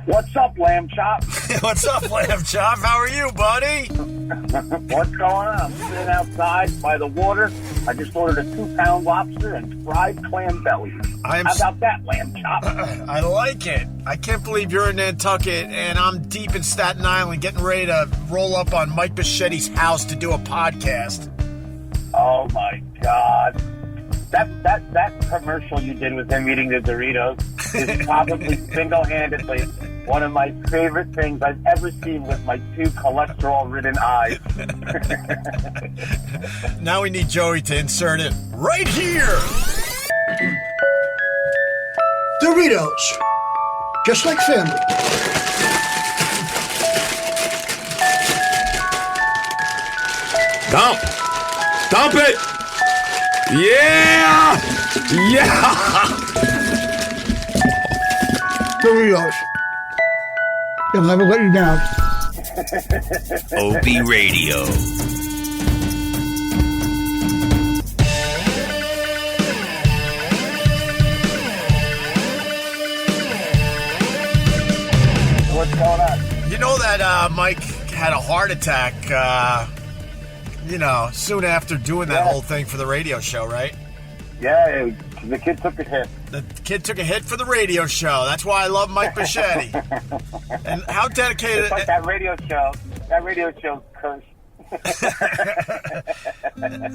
What's up, Lamb Chop? What's up, Lamb Chop? How are you, buddy? What's going on? I'm sitting outside by the water. I just ordered a 2-pound lobster and fried clam belly. How about that, Lamb Chop? I like it. I can't believe you're in Nantucket and I'm deep in Staten Island getting ready to roll up on Mike Bischetti's house to do a podcast. Oh, my God. That commercial you did with him eating the Doritos is probably single-handedly one of my favorite things I've ever seen with my 2 cholesterol-ridden eyes. Now we need Joey to insert it right here. Doritos. Just like family. Dump it! Yeah! Yeah! Doritos. They'll never let you down. OpieRadio. What's going on? You know that Mike had a heart attack, soon after doing that whole thing for the radio show, right? Yeah, the kid took a hit. The kid took a hit for the radio show. That's why I love Mike Bischetti. And how dedicated... It's like that radio show's cursed.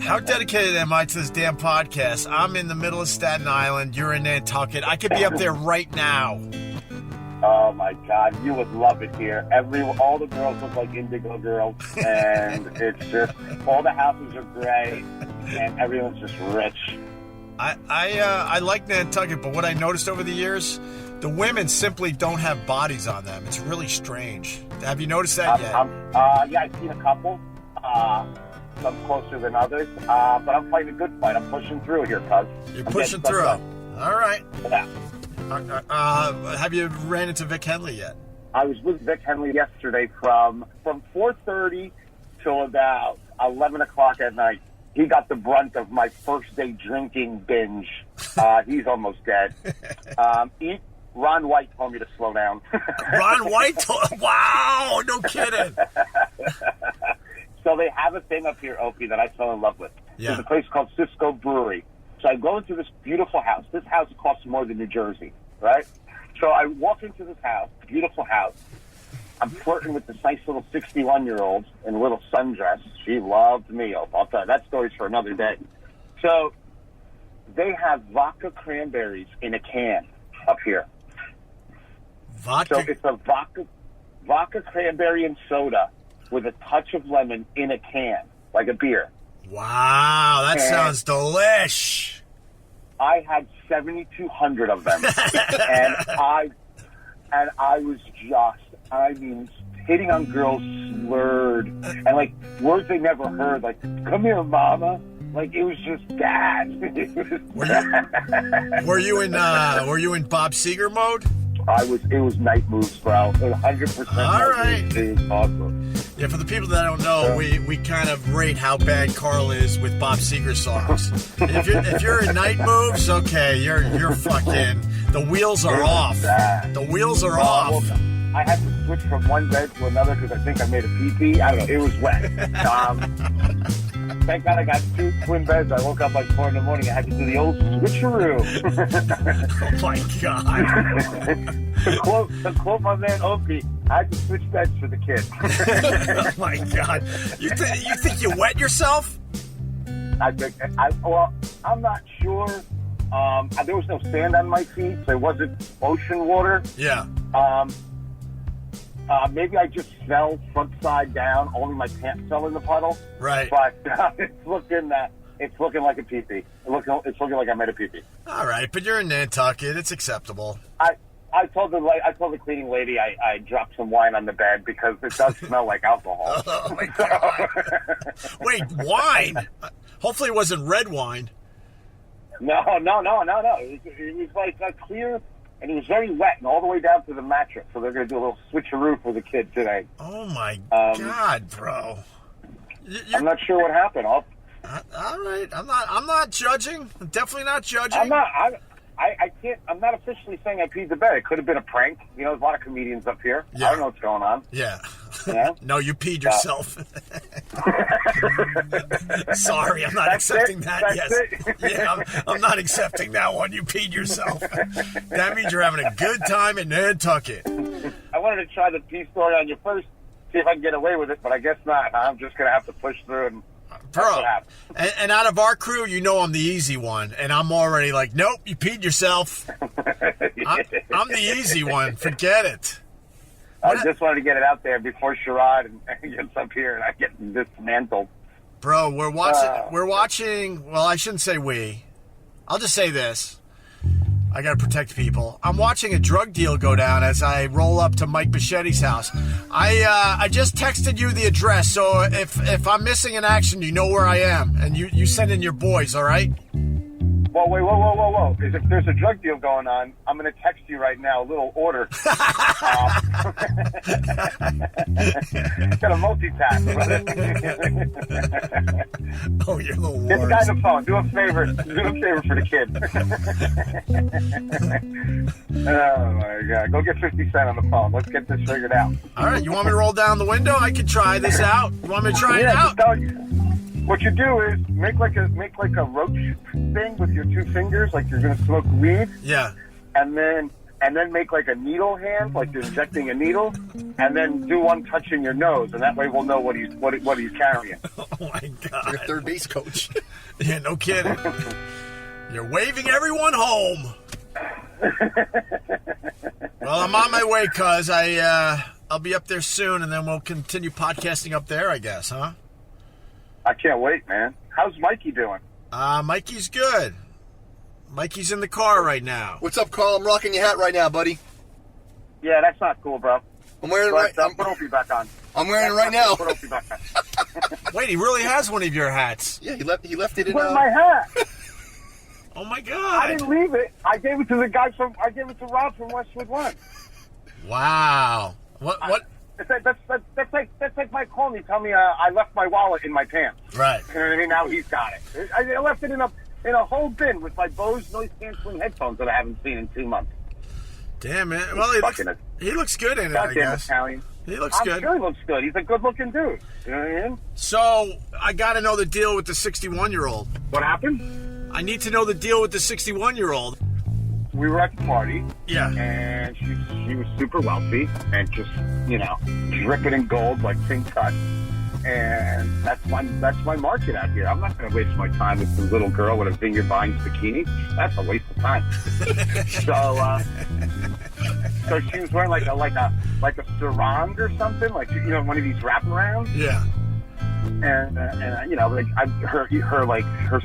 How dedicated am I to this damn podcast? I'm in the middle of Staten Island. You're in Nantucket. I could be up there right now. Oh my God, you would love it here. All the girls look like indigo girls, and it's just all the houses are gray, and everyone's just rich. I like Nantucket, but what I noticed over the years, the women simply don't have bodies on them. It's really strange. Have you noticed that yet? Yeah, I've seen a couple. Some closer than others, but I'm fighting a good fight. I'm pushing through here, cuz. You're pushing through. All right. Yeah. Have you ran into Vic Henley yet? I was with Vic Henley yesterday from 4:30 till about 11 o'clock at night. He got the brunt of my first day drinking binge. He's almost dead. Ron White told me to slow down. Ron White? Wow, no kidding. So they have a thing up here, Opie, that I fell in love with. Yeah. There's a place called Cisco Brewery. So I go into this beautiful house. This house costs more than New Jersey, right? So I walk into this house, beautiful house. I'm flirting with this nice little 61-year-old in a little sundress. She loved me. I'll tell you, that story's for another day. So they have vodka cranberries in a can up here. Vodka? So it's a vodka cranberry and soda with a touch of lemon in a can, like a beer. Wow, that sounds delish. I had 7,200 of them, and I was just, hitting on girls slurred, and like words they never heard, like "come here, mama." Like it was just bad. Were you in Bob Seger mode? It was night moves, bro. 100%. All right. It was awesome. Yeah, for the people that don't know, we kind of rate how bad Carl is with Bob Seger songs. If you're in night moves, okay, you're fucking. The wheels are off. The wheels are off. Well, I had to switch from one bed to another because I think I made a pee-pee. I don't know. It was wet. Thank God I got 2 twin beds. I woke up like 4 in the morning. I had to do the old switcheroo. Oh my God. to quote my man Opie, I had to switch beds for the kid. Oh my God. You think you wet yourself? I'm not sure. There was no sand on my feet, so it wasn't ocean water. Yeah. Maybe I just fell front side down. Only my pants fell in the puddle. Right. But it's looking like a pee-pee. It's looking like I made a pee-pee. All right, but you're in Nantucket. It's acceptable. I told the cleaning lady I dropped some wine on the bed because it does smell like alcohol. Oh my God. Wait, wine? Hopefully it wasn't red wine. No. It was like a clear. And it was very wet and all the way down to the mattress. So they're going to do a little switcheroo for the kid today. Oh, my God, bro. I'm not sure what happened. All right. I'm not judging. I'm definitely not judging. I can't. I'm not officially saying I peed the bed. It could have been a prank. You know, there's a lot of comedians up here. Yeah. I don't know what's going on. Yeah. Yeah? No, you peed yourself. Sorry, I'm not accepting that. That's Yes. it. Yeah, I'm not accepting that one. You peed yourself. That means you're having a good time in Nantucket. I wanted to try the pee story on you first, see if I can get away with it, but I guess not. I'm just gonna have to push through and. Bro, and out of our crew, you know I'm the easy one, and I'm already like, nope, you peed yourself. I'm the easy one. Forget it. I just wanted to get it out there before Sherrod gets up here and I get dismantled. Bro, we're watching. Well, I shouldn't say we. I'll just say this. I gotta protect people. I'm watching a drug deal go down as I roll up to Mike Bichetti's house. I just texted you the address, so if I'm missing in action, you know where I am, and you send in your boys, all right? Well, wait, whoa. If there's a drug deal going on, I'm going to text you right now, a little order. Got a multitask. Oh, you're the worst. Get the guy on the phone. Do a favor for the kid. Oh, my God. Go get 50 Cent on the phone. Let's get this figured out. All right, you want me to roll down the window? I can try this out. You want me to try it out? What you do is make like a roach thing with your two fingers, like you're gonna smoke weed. Yeah. And then make like a needle hand, like you're injecting a needle, and then do one touching your nose, and that way we'll know what he's carrying. Oh my God. Your third base coach. Yeah, no kidding. You're waving everyone home. Well, I'm on my way, cuz I'll be up there soon, and then we'll continue podcasting up there, I guess, huh? I can't wait, man. How's Mikey doing? Mikey's good. Mikey's in the car right now. What's up, Carl? I'm rocking your hat right now, buddy. Yeah, that's not cool, bro. I'm wearing it right now. Put Opie back on. I'm wearing it right now. Put Opie back on. Wait, he really has one of your hats. Yeah, he left it in. Where's my hat? Oh my God! I didn't leave it. I gave it to Rob from Westwood One. Wow. What? That's like Mike calling me, tell me I left my wallet in my pants. Right. You know what I mean? Now he's got it. I left it in a whole bin with my Bose noise canceling headphones that I haven't seen in 2 months. Damn it! Well, he looks good in it, I guess. Italian. He looks good. I'm sure he looks good. He's a good-looking dude. You know what I mean? So I got to know the deal with the 61-year-old. What happened? I need to know the deal with the 61-year-old. We were at the party. Yeah. And she was super wealthy and just, dripping in gold like King Tut. And that's my market out here. I'm not going to waste my time with some little girl with a Vineyard Vines bikini. That's a waste of time. So she was wearing like a sarong or something, like one of these wraparounds. Yeah. And her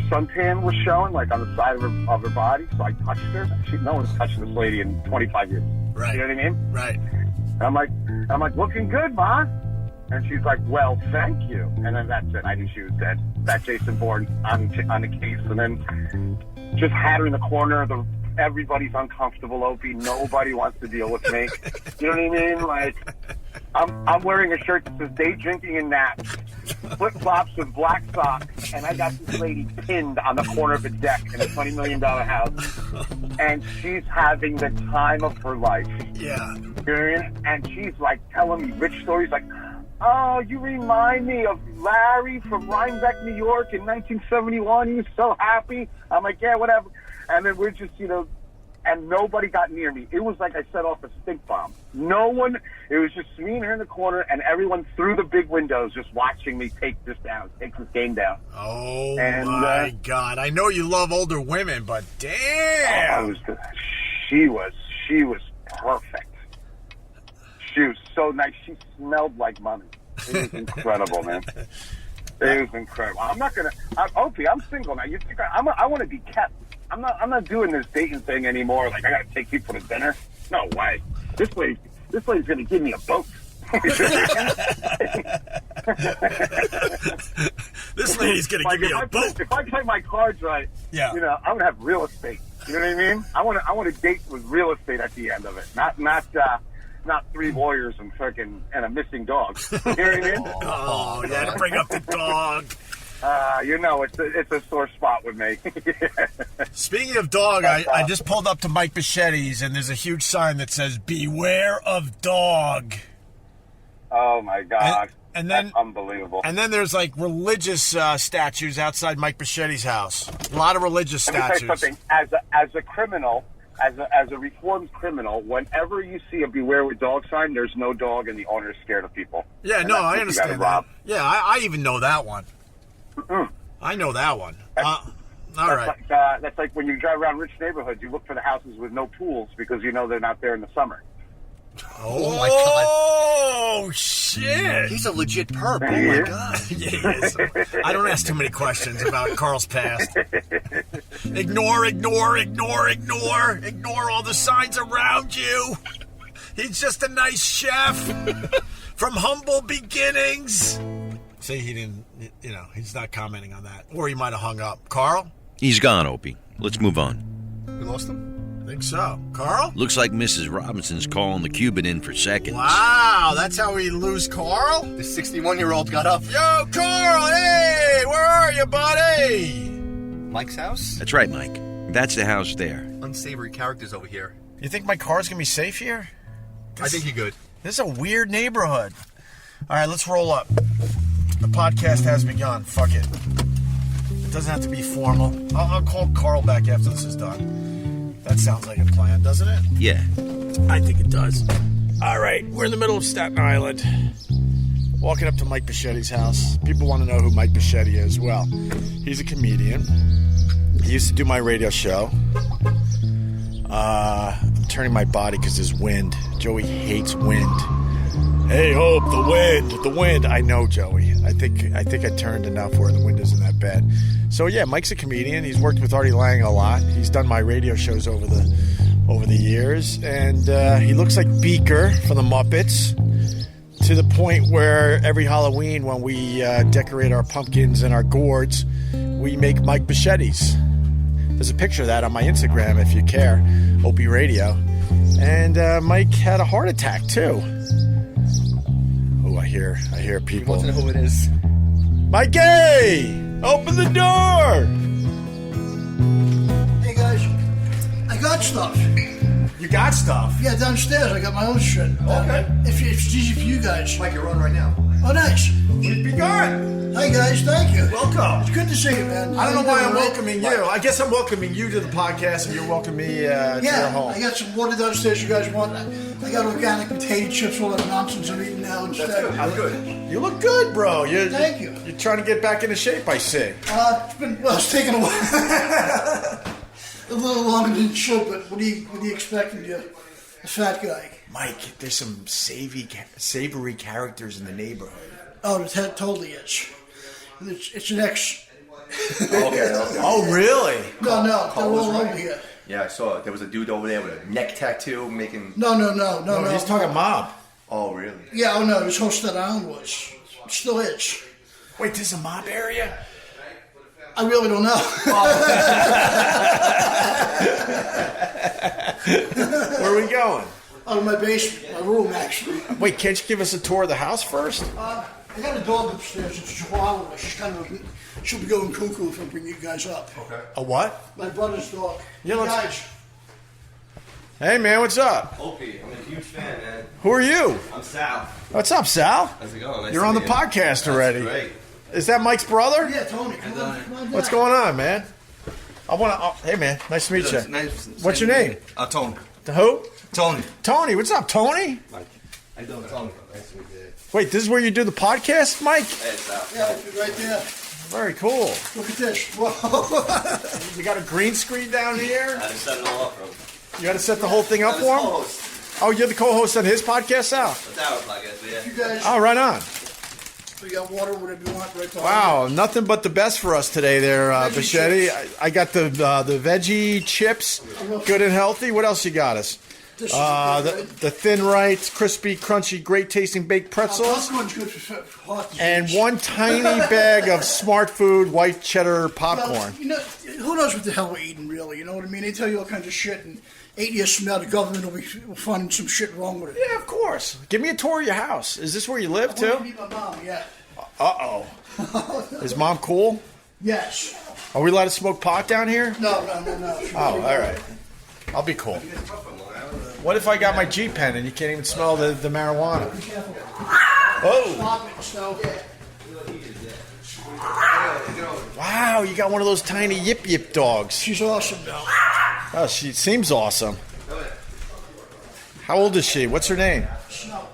suntan was showing like on the side of her body. So I touched her. No one's touched this lady in 25 years. Right. You know what I mean? Right. I'm like, looking good, Ma. And she's like, well, thank you. And then that's it. I knew she was dead. That Jason Bourne on the case. And then just had her in the corner. Everybody's uncomfortable, Opie. Nobody wants to deal with me. You know what I mean? Like, I'm wearing a shirt that says day drinking and naps, flip-flops with black socks, and I got this lady pinned on the corner of a deck in a $20 million house. And she's having the time of her life. Yeah. You know what I mean? And she's like telling me rich stories like, oh, you remind me of Larry from Rhinebeck, New York in 1971. He was so happy. I'm like, yeah, whatever. And then we're just, and nobody got near me. It was like I set off a stink bomb. No one, it was just me and her in the corner, and everyone through the big windows just watching me take this game down. Oh, my God. I know you love older women, but damn. She was perfect. She was so nice. She smelled like money. It was incredible, man. It was incredible. I'm not going to, Opie, I'm single now. You think I want to be kept. I'm not doing this dating thing anymore. Like, I got to take people to dinner. No way. This lady's going to give me a boat. This lady's going to give me a boat. If I play my cards right, yeah. I'm going to have real estate. You know what I mean? I want to date with real estate at the end of it. Not 3 lawyers and a missing dog. You know what I mean? Oh, you had to bring up the dog. It's a sore spot with me. Speaking of dog, I just pulled up to Mike Bichetti's, and there's a huge sign that says, "Beware of dog." Oh, my God. And then, that's unbelievable. And then there's, like, religious statues outside Mike Bichetti's house. A lot of religious statues. Let me tell you something. As a criminal, as a reformed criminal, whenever you see a "Beware with Dog" sign, there's no dog, and the owner is scared of people. Yeah, and no, I understand that. Yeah, I even know that one. Mm-mm. I know that one. All right. That's like when you drive around rich neighborhoods, you look for the houses with no pools because you know they're not there in the summer. Oh my God! Oh shit! He's a legit perp. Oh my God! Yeah, he is. I don't ask too many questions about Carl's past. Ignore all the signs around you. He's just a nice chef from humble beginnings. See, he didn't. He's not commenting on that, or he might have hung up. Carl? He's gone, Opie. Let's move on. We lost him? I think so. Carl? Looks like Mrs. Robinson's calling the Cuban in for seconds. Wow, that's how we lose Carl? The 61-year-old got up. Yo, Carl, hey, where are you, buddy? Mike's house? That's right, Mike. That's the house there. Unsavory characters over here. You think my car's going to be safe here? I think you're good. This is a weird neighborhood. All right, let's roll up. The podcast has begun. Fuck it. It doesn't have to be formal. I'll call Carl back after this is done. That sounds like a plan, doesn't it? Yeah. I think it does. All right, we're in the middle of Staten Island. Walking up to Mike Bichetti's house. People want to know who Mike Bichetti is. Well, he's a comedian. He used to do my radio show. I'm turning my body because there's wind. Joey hates wind. Hey, Hope, the wind. I know, Joey. I think I turned enough where the wind isn't that bad. So yeah, Mike's a comedian. He's worked with Artie Lang a lot. He's done my radio shows over the years, and he looks like Beaker from the Muppets. To the point where every Halloween, when we decorate our pumpkins and our gourds, we make Mike Bichetti's. There's a picture of that on my Instagram if you care, OpieRadio. And Mike had a heart attack too. Oh, I hear people. We want to know who it is. Mikey! Open the door! Hey guys, I got stuff. You got stuff? Yeah, downstairs I got my own shit. Okay. If it's easy for you guys. Mike, you're on right now. Oh, nice. We've begun. Hi guys, thank you. Welcome. It's good to see you, man. I don't know why I'm Right? welcoming you. I guess I'm welcoming you to the podcast, and you're welcoming me to your Yeah, home. I got some water downstairs you guys want. I got organic potato chips, all that nonsense I'm eating now instead. I'm good. You look good, bro. Thank you. You're trying to get back into shape, I see. It's taken a while. A little longer than it should, but what do you expect from you, a fat guy? Mike, there's some savory characters in the neighborhood. Oh, it totally is. It's an ex. Okay. Oh, really? No, they're Carl was all right. over here. Yeah, I saw it. There was a dude over there with a neck tattoo making... No. He's talking mob. Oh, really? Yeah, oh no, this whole Staten Island was. It still is. Wait, this is a mob area? I really don't know. Where are we going? Out of my basement, my room, actually. Wait, can't you give us a tour of the house first? I got a dog upstairs. It's a Chihuahua. She'll be going cuckoo if I bring you guys up. Okay. A what? My brother's dog. Yeah, Hey, let's- guys. Hey, man, what's up? Opie, I'm a huge fan, man. Who are you? I'm Sal. What's up, Sal? How's it going? Nice You're to on the meet you. podcast already. That's great. Is that Mike's brother? Yeah, Tony, come on down. What's going on, man? Hey, man, nice to meet you. Nice. What's your name? Tony. Who? Tony. Tony. What's up, Tony? Mike. How you doing, Tony? Nice to meet you. Wait, this is where you do the podcast, Mike? Hey, Sal. Yeah, right there. Very cool. Look at this. Whoa. You got a green screen down here? I had to set it all up, bro. You got to set the whole thing up for him? Oh, you're the co-host on his podcast, Sal? That's our podcast, but yeah. You guys, Oh, right on. we got water, whatever you want, right there. Wow, nothing but the best for us today there, Veggie Bichetti. chips. I got the veggie chips, good and healthy. What else you got us? This is good, The Thin Rights, crispy, crunchy, great tasting baked pretzels. Popcorn's good for heart disease. And one tiny bag of Smart Food white cheddar popcorn. Well, you know, who knows what the hell we're eating, really? You know what I mean? They tell you all kinds of shit, and 8 years from now, the government will find some shit wrong with it. Yeah, of course. Give me a tour of your house. Is this where you live, I want to too? meet my mom, yeah. Uh-oh. Is Mom cool? Yes. Are we allowed to smoke pot down here? No. Oh, all right. I'll be cool. What if I got my G pen and you can't even smell the marijuana? Oh! Stop it, so. Wow, you got one of those tiny yip dogs. She's awesome now. Oh, she seems awesome. How old is she? What's her name? Snow.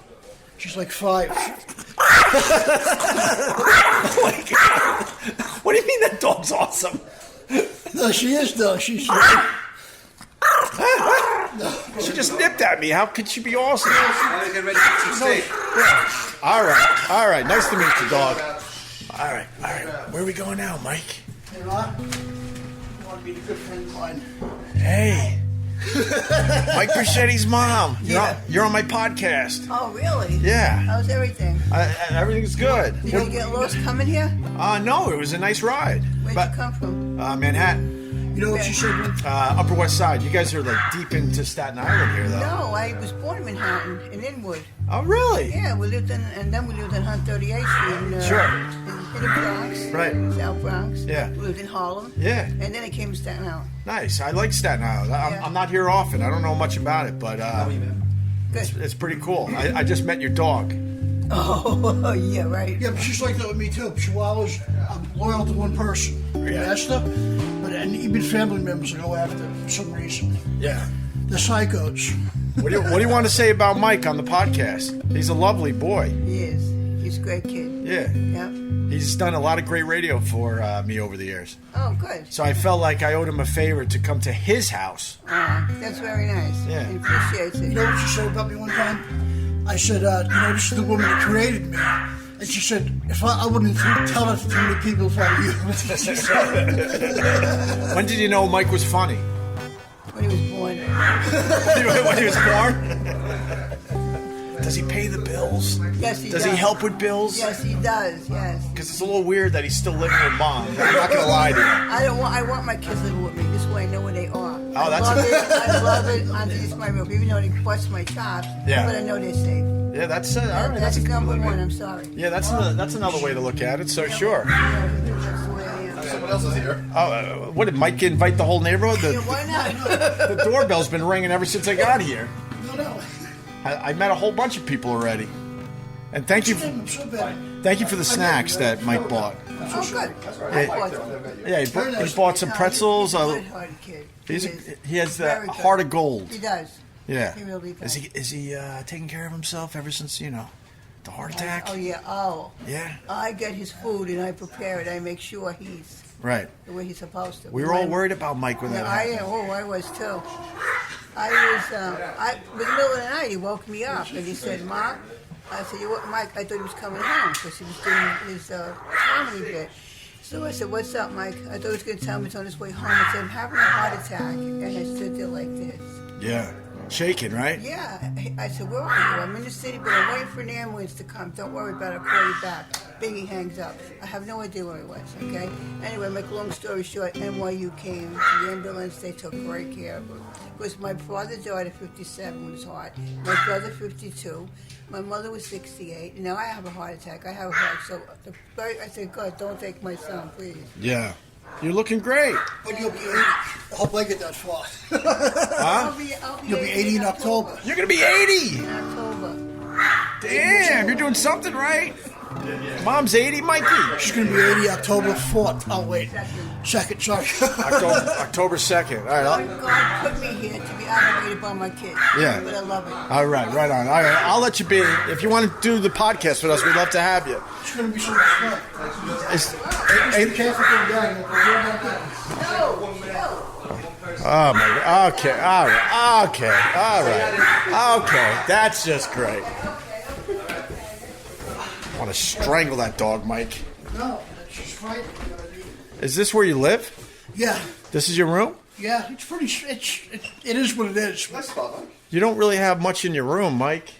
She's like 5. Oh my God. What do you mean that dog's awesome? No, she is though. She's. She just nipped at me. How could she be awesome? Now we get ready for some steak. All right. Nice to meet you, dog. All right. Where are we going now, Mike? Hey, Ron. You want to be a good friend of mine? Hey. Mike Brichetti's mom. Yeah. You're on my podcast. Oh, really? Yeah. How's everything? Everything's good. Did you get lost coming here? No, it was a nice ride. Where'd you come from? Manhattan. You know what she said? Upper West Side. You guys are like deep into Staten Island here, though. No, I was born in Manhattan, in Inwood. Oh, really? Yeah, we lived in, and then we lived in 138th Street. Sure. In the Bronx. Right. South Bronx. Yeah. We lived in Harlem. Yeah. And then I came to Staten Island. Nice. I like Staten Island. I'm not here often. I don't know much about it, but Good. it's pretty cool. I just met your dog. Oh, yeah, right. Yeah, but she's like that with me too. Chihuahuas, I'm loyal to one person, Master. And even family members I go after for some reason. Yeah. They're psychos. What do you want to say about Mike on the podcast? He's a lovely boy. He is. He's a great kid. Yeah. Yeah. He's done a lot of great radio for me over the years. Oh, good. So I felt like I owed him a favor to come to his house. That's very nice. Yeah. He appreciates it. You know what she said about me one time? I said, this is the woman that created me. And she said, if I wouldn't tell it to too many people if I were you. When did you know Mike was funny? When he was born. When he was born? Does he pay the bills? Yes, he does. Does he help with bills? Yes, he does. Yes. Because it's a little weird that he's still living with Mom. I'm not gonna lie to you. I want my kids living with me. This way I know where they are. Oh, that's I love it. It's my roof. Even though they bust my chops, Yeah. but I know they're safe. Yeah, that's all right. That's number one. I'm sorry. Yeah, that's another way to look at it. So sure. That's the way I am. Someone else is here. Oh, what did Mike invite the whole neighborhood? Yeah, why not? The doorbell's been ringing ever since I got here. No. I met a whole bunch of people already. And thank you I'm so bad. for the snacks that Mike bought. Oh, good. I bought them. Yeah, he bought some pretzels. Good-hearted kid. He has the Very good. heart of gold. He does. Yeah. He really does. Is he taking care of himself ever since the heart attack? Oh, yeah. Oh. Yeah. I get his food and I prepare it. I make sure he's Right. the way he's supposed to. We were all worried about Mike when that happened. I was too. I was in the middle of the night. He woke me up and he said, "Mom," I said, "Mike, I thought he was coming home because he was doing his comedy bit." So I said, "What's up, Mike?" I thought he was going to tell me he's on his way home. I said, "I'm having a heart attack," and I stood there like this. Yeah. Shaking, right? Yeah. I said, "Where are you?" "I'm in the city, but I'm waiting for an ambulance to come. Don't worry about it. I'll call you back." Bingy hangs up. I have no idea where he was, okay? Anyway, make a long story short, NYU came. The ambulance, they took great care of him. Because my father died at 57 with his heart. My brother, 52. My mother was 68. And now I have a heart attack. I have a heart. So I said, God, don't take my son, please. Yeah. You're looking great. But you'll be 80. I hope I get that far. I'll be You'll be 80 in October. You're going to be 80. In October. Damn, you're doing something right. Mom's 80, Mikey. She's going to be 80 October 4th. Oh, wait. 2nd, sorry. October 2nd. All right. God put me here to be aggravated by my kids. Yeah. But I love it. All right, right on. All right, I'll let you be. If you want to do the podcast with us, we'd love to have you. It's going to be so much fun. It's, Be careful going down. oh my God. Okay. All right. Okay. That's just great. I want to strangle that dog, Mike. No, she's frightened. Is this where you live? Yeah. This is your room? Yeah, it's pretty. It is what it is. You don't really have much in your room, Mike.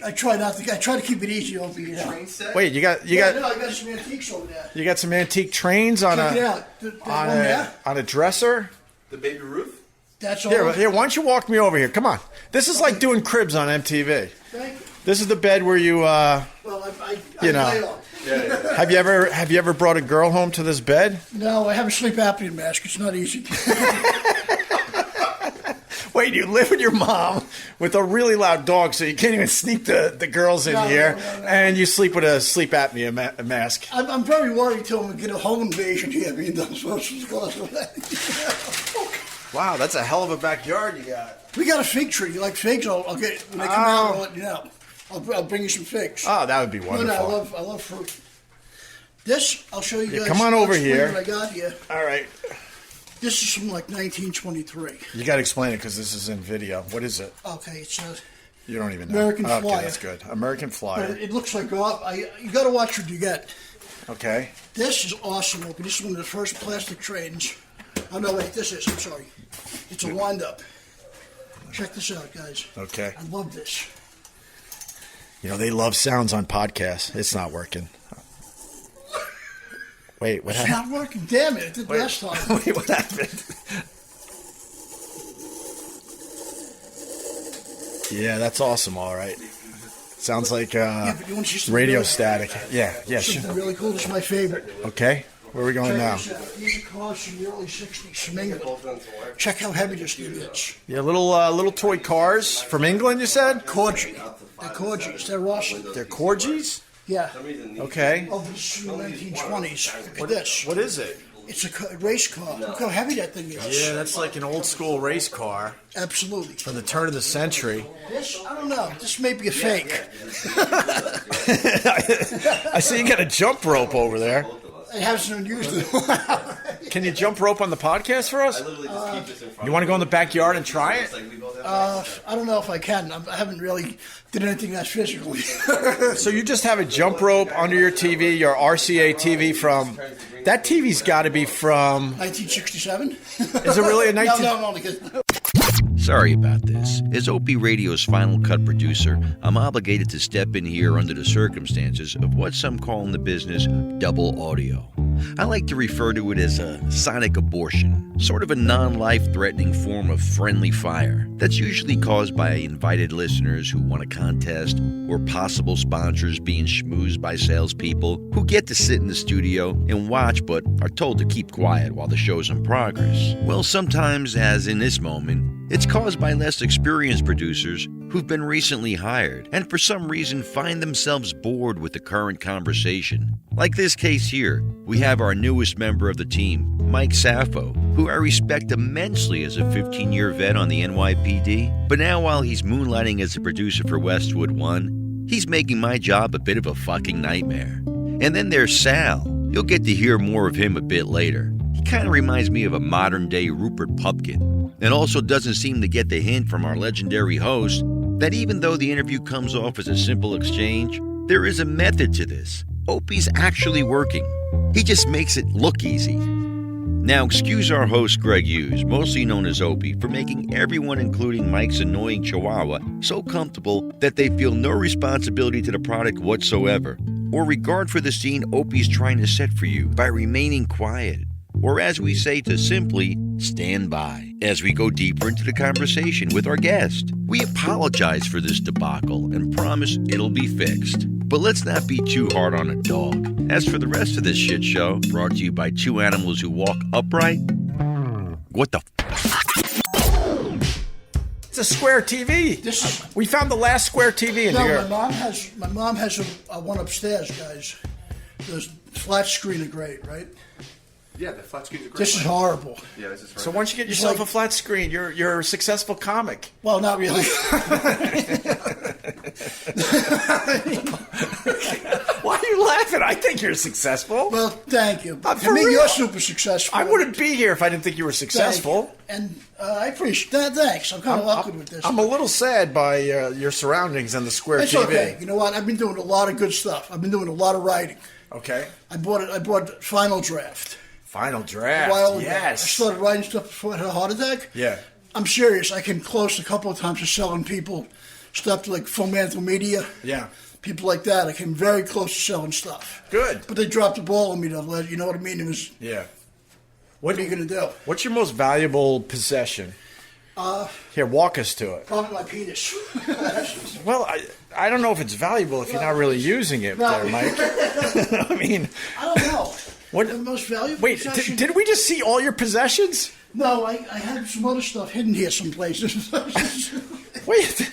I try to keep it easy over you. Wait, you got No, I got some antiques over there. you got some antique trains on Check it a out. That one there. on a dresser? The baby Ruth? That's all. Here, why don't you walk me over here? Come on. This is like doing cribs on MTV. Thank you. This is the bed where you, Well, You know. lay on. have you ever brought a girl home to this bed? No, I have a sleep apnea mask. It's not easy. Wait, you live with your mom with a really loud dog, so you can't even sneak the girls in here, No. and you sleep with a sleep apnea mask. I'm very worried till we get a home invasion here. Being done supposed to Wow, that's a hell of a backyard you got. We got a fig tree. You like figs? I'll get when they come out. I'll let you know. I'll bring you some figs. Oh, that would be wonderful. I love fruit. This I'll show you guys. Come on over I'll explain here. What I got here. All right. This is from like 1923. You got to explain it because this is in video. What is it? Okay, it's You don't even know. American Okay, Flyer. that's good. American Flyer. it looks like you got to watch what you get. Okay. This is awesome. Opie. This is one of the first plastic trains. Oh no, wait, this is. I'm sorry. It's a wind-up. Check this out, guys. Okay. I love this. You know, they love sounds on podcasts. It's not working. Wait, what It's happened? not working. Damn it! It did last time. Wait, what happened? Yeah, that's awesome. All right. Sounds like but you want to see something radio really- static. Yeah, Something sure. really cool. This is my favorite. Okay, where are we going now? Check this out. These are cars from the early '60s from England. Check how heavy this thing is. Yeah, little toy cars from England. You said Corgi. They're Corgis. They're awesome. they're corgis. Yeah. Okay. Oh, this is from the 1920s. Look at this. What is it? It's a race car. Look how heavy that thing is. Yeah, that's like an old school race car Absolutely. from the turn of the century. This, I don't know. This may be a fake. I see you got a jump rope over there. It hasn't been used in a while. Can you jump rope on the podcast for us? You want to go in the backyard and try it? I don't know if I can. I haven't really did anything that physical. So you just have a jump rope under your TV, your RCA TV from... That TV's got to be from... 1967? Is it really a 19... No, because... Sorry about this. As OpieRadio's Final Cut producer, I'm obligated to step in here under the circumstances of what some call in the business double audio. I like to refer to it as a sonic abortion, sort of a non-life-threatening form of friendly fire that's usually caused by invited listeners who want a contest or possible sponsors being schmoozed by salespeople who get to sit in the studio and watch but are told to keep quiet while the show's in progress. Well, sometimes, as in this moment, it's caused by less experienced producers who've been recently hired and for some reason find themselves bored with the current conversation. Like this case here, we have our newest member of the team, Mike Sappho, who I respect immensely as a 15-year vet on the NYPD, but now while he's moonlighting as a producer for Westwood One, he's making my job a bit of a fucking nightmare. And then there's Sal. You'll get to hear more of him a bit later. He kind of reminds me of a modern-day Rupert Pupkin, and also doesn't seem to get the hint from our legendary host that even though the interview comes off as a simple exchange, there is a method to this. Opie's actually working. He just makes it look easy. Now, excuse our host Greg Hughes, mostly known as Opie, for making everyone, including Mike's annoying chihuahua, so comfortable that they feel no responsibility to the product whatsoever, or regard for the scene Opie's trying to set for you by remaining quiet. Or as we say to simply, stand by as we go deeper into the conversation with our guest. We apologize for this debacle and promise it'll be fixed. But let's not be too hard on a dog. As for the rest of this shit show, brought to you by two animals who walk upright, what the It's a square TV. We found the last square TV in here. My mom has a one upstairs, guys. Those flat screen are great, right? Yeah, the flat screens are great. This is horrible. Yeah, this is horrible. So why don't you get yourself a flat screen? You're a successful comic. Well, not really. Why are you laughing? I think you're successful. Well, thank you. For For me, real. you're super successful. I wouldn't be here if I didn't think you were successful. Thank you. And I appreciate that. Thanks. I'm kind of awkward with this. I'm a little sad by your surroundings and the square It's TV. okay. You know what? I've been doing a lot of good stuff. I've been doing a lot of writing. Okay. I bought Final Draft. Final A Draft. while ago. I Yes. started writing stuff before I had a heart attack. Yeah. I'm serious. I came close a couple of times to selling people stuff like Fomantle Media. Yeah. People like that. I came very close to selling stuff. Good. But they dropped the ball on me, though. You know what I mean? It was, Yeah. what are you going to do? What's your most valuable possession? Here, walk us to it. Probably my penis. Well, I don't know if it's valuable if you're not really using it there, Mike. I mean... I don't know. What? The most valuable Wait, possession? did we just see all your possessions? No, I had some other stuff hidden here some places. Wait,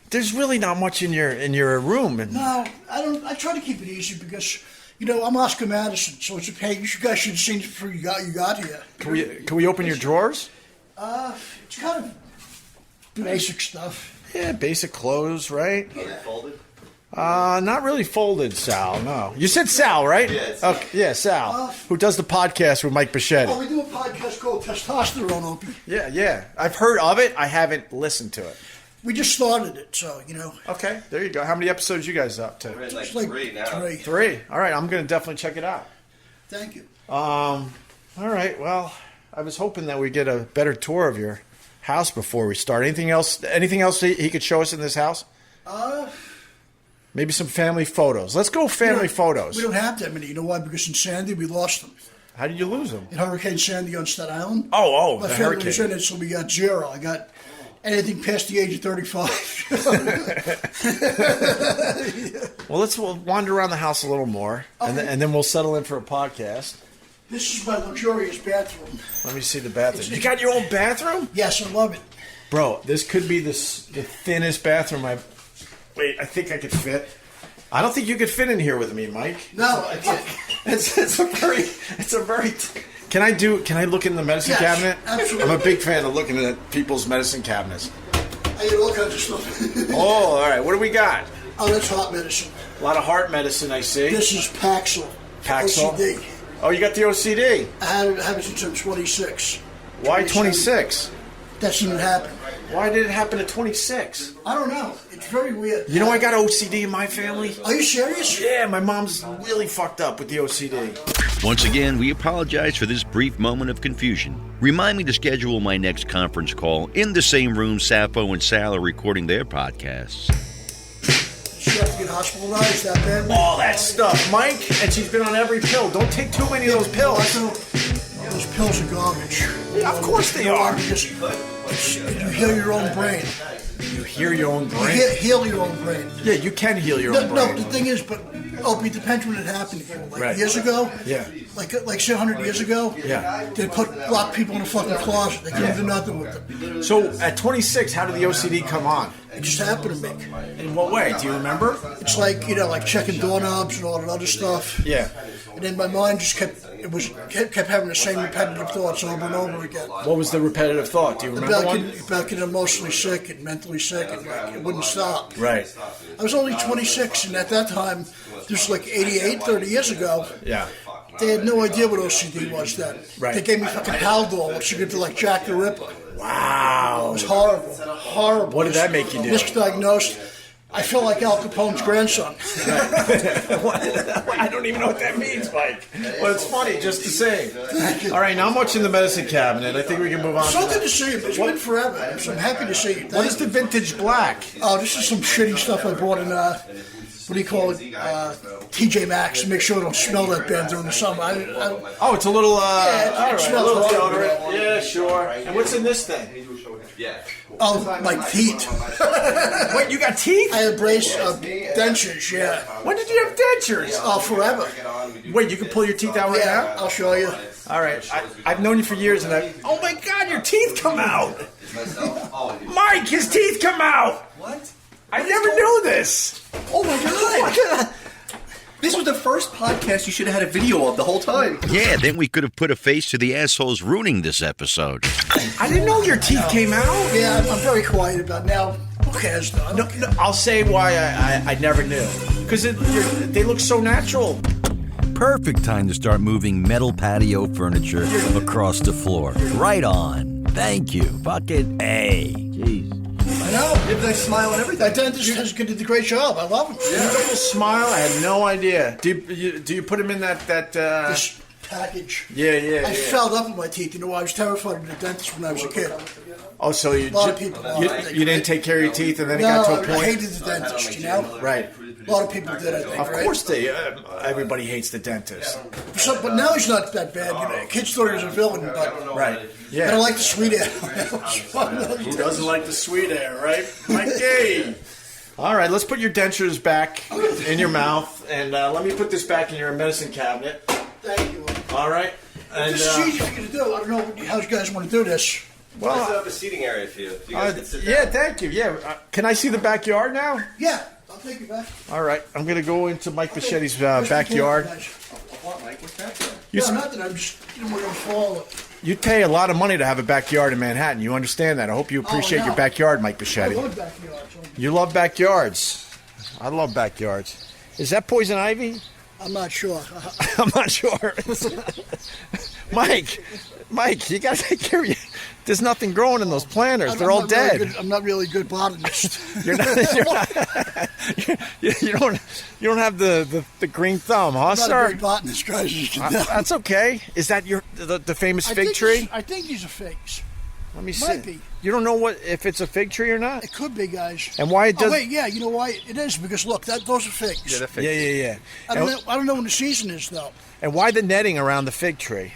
there's really not much in your room. And... No, I don't. I try to keep it easy because, I'm Oscar Madison, so it's a pain. You guys should have seen it before you got here. Can we open your drawers? It's kind of basic stuff. Yeah, basic clothes, right? Folded? Not really folded, Sal. No, you said Sal, right? Yeah, it's okay, yeah, Sal, who does the podcast with Mike Bichetti. Oh, we do a podcast called Testosterone, Opie. Yeah. I've heard of it. I haven't listened to it. We just started it, so Okay, there you go. How many episodes you guys up to? We're at It's 3 now. 3. All right, I'm gonna definitely check it out. Thank you. All right. Well, I was hoping that we get a better tour of your house before we start. Anything else that he could show us in this house? Maybe some family photos. Let's go family photos. We don't have that many. You know why? Because in Sandy, we lost them. How did you lose them? In Hurricane Sandy on Staten Island. Oh, My the family hurricane. was in it, so we got 0. I got anything past the age of 35. Well, we'll wander around the house a little more, and then we'll settle in for a podcast. This is my luxurious bathroom. Let me see the bathroom. You got your own bathroom? Yes, I love it. Bro, this could be the thinnest bathroom I've... Wait, I think I could fit. I don't think you could fit in here with me, Mike. No, I can't. It's a very... Can I look in the medicine cabinet? Absolutely. I'm a big fan of looking at people's medicine cabinets. I get all kinds of stuff. Oh, all right. What do we got? Oh, that's hot medicine. A lot of heart medicine, I see. This is Paxil. Paxil? OCD. Oh, you got the OCD. I have it since I'm 26. Why 26? That shouldn't happen. Why did it happen at 26? I don't know. It's very weird. You know I got OCD in my family? Are you serious? Yeah, my mom's really fucked up with the OCD. Once again, we apologize for this brief moment of confusion. Remind me to schedule my next conference call in the same room Sappho and Sal are recording their podcasts. She have to get hospitalized that bad? All that stuff, Mike. And she's been on every pill. Don't take too many of those pills. Those pills are garbage. Yeah, of course they are. You heal your own brain. You heal your own brain? You heal your own brain. Yeah, you can heal your own brain. No, the thing is, but it depends when it happened to you. Like Right. years ago? Yeah. Like say 100 years ago? Yeah. They lock people in a fucking closet. They couldn't do nothing with them. So at 26, how did the OCD come on? It just happened to me. In what way? Do you remember? It's like, like checking doorknobs and all that other stuff. Yeah. And then my mind just kept having the same repetitive thoughts over and over again. What was the repetitive thought? Do you remember one? About getting emotionally sick and mentally sick, and it wouldn't stop. Right. I was only 26, and at that time, this was like 30 years ago. Yeah. They had no idea what OCD was then. Right. They gave me fucking Haldol, which you could do like Jack the Ripper. Wow. It was horrible. Horrible. What did that make you do? Misdiagnosed. I feel like Al Capone's grandson. I don't even know what that means, Mike. Well, it's funny, just the same. All right, now I'm watching the medicine cabinet. I think we can move on. So good to see you. It's been forever. So I'm happy to see you. What is the vintage black? Oh, this is some shitty stuff I bought in, what do you call it? TJ Maxx. Make sure I don't smell that bad during the summer. Oh, it's a little, it smells a little horrible. deodorant. Yeah, sure. And what's in this thing? Yeah. Oh, my teeth. Wait, you got teeth? I had brace dentures, yeah. When did you have dentures? Oh, forever. Wait, you can pull your teeth out right Yeah, now? I'll show you. All right, I've known you for years, and oh my God, your teeth come out! Mike, his teeth come out! What? I never knew this. Oh my god! This was the first podcast you should have had a video of the whole time. Yeah, then we could have put a face to the assholes ruining this episode. I didn't know your teeth came out. Yeah, I'm very quiet about it now. Who cares, though? No, I'll say why I never knew. Because they look so natural. Perfect time to start moving metal patio furniture across the floor. Right on. Thank you. Fucking A. Jeez. I know. You have a nice smile and everything. That dentist did a great job. I love him. Beautiful smile. I had no idea. Do you put him in that This package. Yeah. I fell up with my teeth. You know, I was terrified of the dentist when I was a kid. Oh, so A lot of people. you didn't take care of your teeth, and then it got to a I point. hated the dentist. You know. Right. A lot of people did. I think. Of right? course everybody hates the dentist. But now he's not that bad. You know, kids thought he was a villain, but Right. Yeah. I don't like the sweet air. Who doesn't like the sweet air, right? Mikey. All right, let's put your dentures back in your mouth, and let me put this back in your medicine cabinet. Thank you. All right. And, This is easy for you to do. I don't know how you guys want to do this. Well, I still have a seating area for you. You guys can sit down. yeah, thank you. Yeah, can I see the backyard now? Yeah, I'll take you back. All right, I'm gonna go into Mike Machetti's backyard. What, Mike? What's back there? No, nothing. I'm just, we're going to fall. You'd pay a lot of money to have a backyard in Manhattan. You understand that? I hope you appreciate no. your backyard, Mike I Machetti. love backyards. You love backyards. I love backyards. Is that poison ivy? I'm not sure. I'm not sure. Mike, you gotta take care of you. There's nothing growing in those planters. They're all dead. I'm not really a good botanist. You're not, you don't have the green thumb, huh, I'm not sir? a great botanist, guys. As you can tell. That's okay. Is that the famous I fig think tree? I think these are figs. Let me see. Might be. You don't know if it's a fig tree or not? It could be, guys. And why it does? Oh wait, yeah. You know why it is? Because look, those are figs. Yeah. I don't know when the season is though. And why the netting around the fig tree?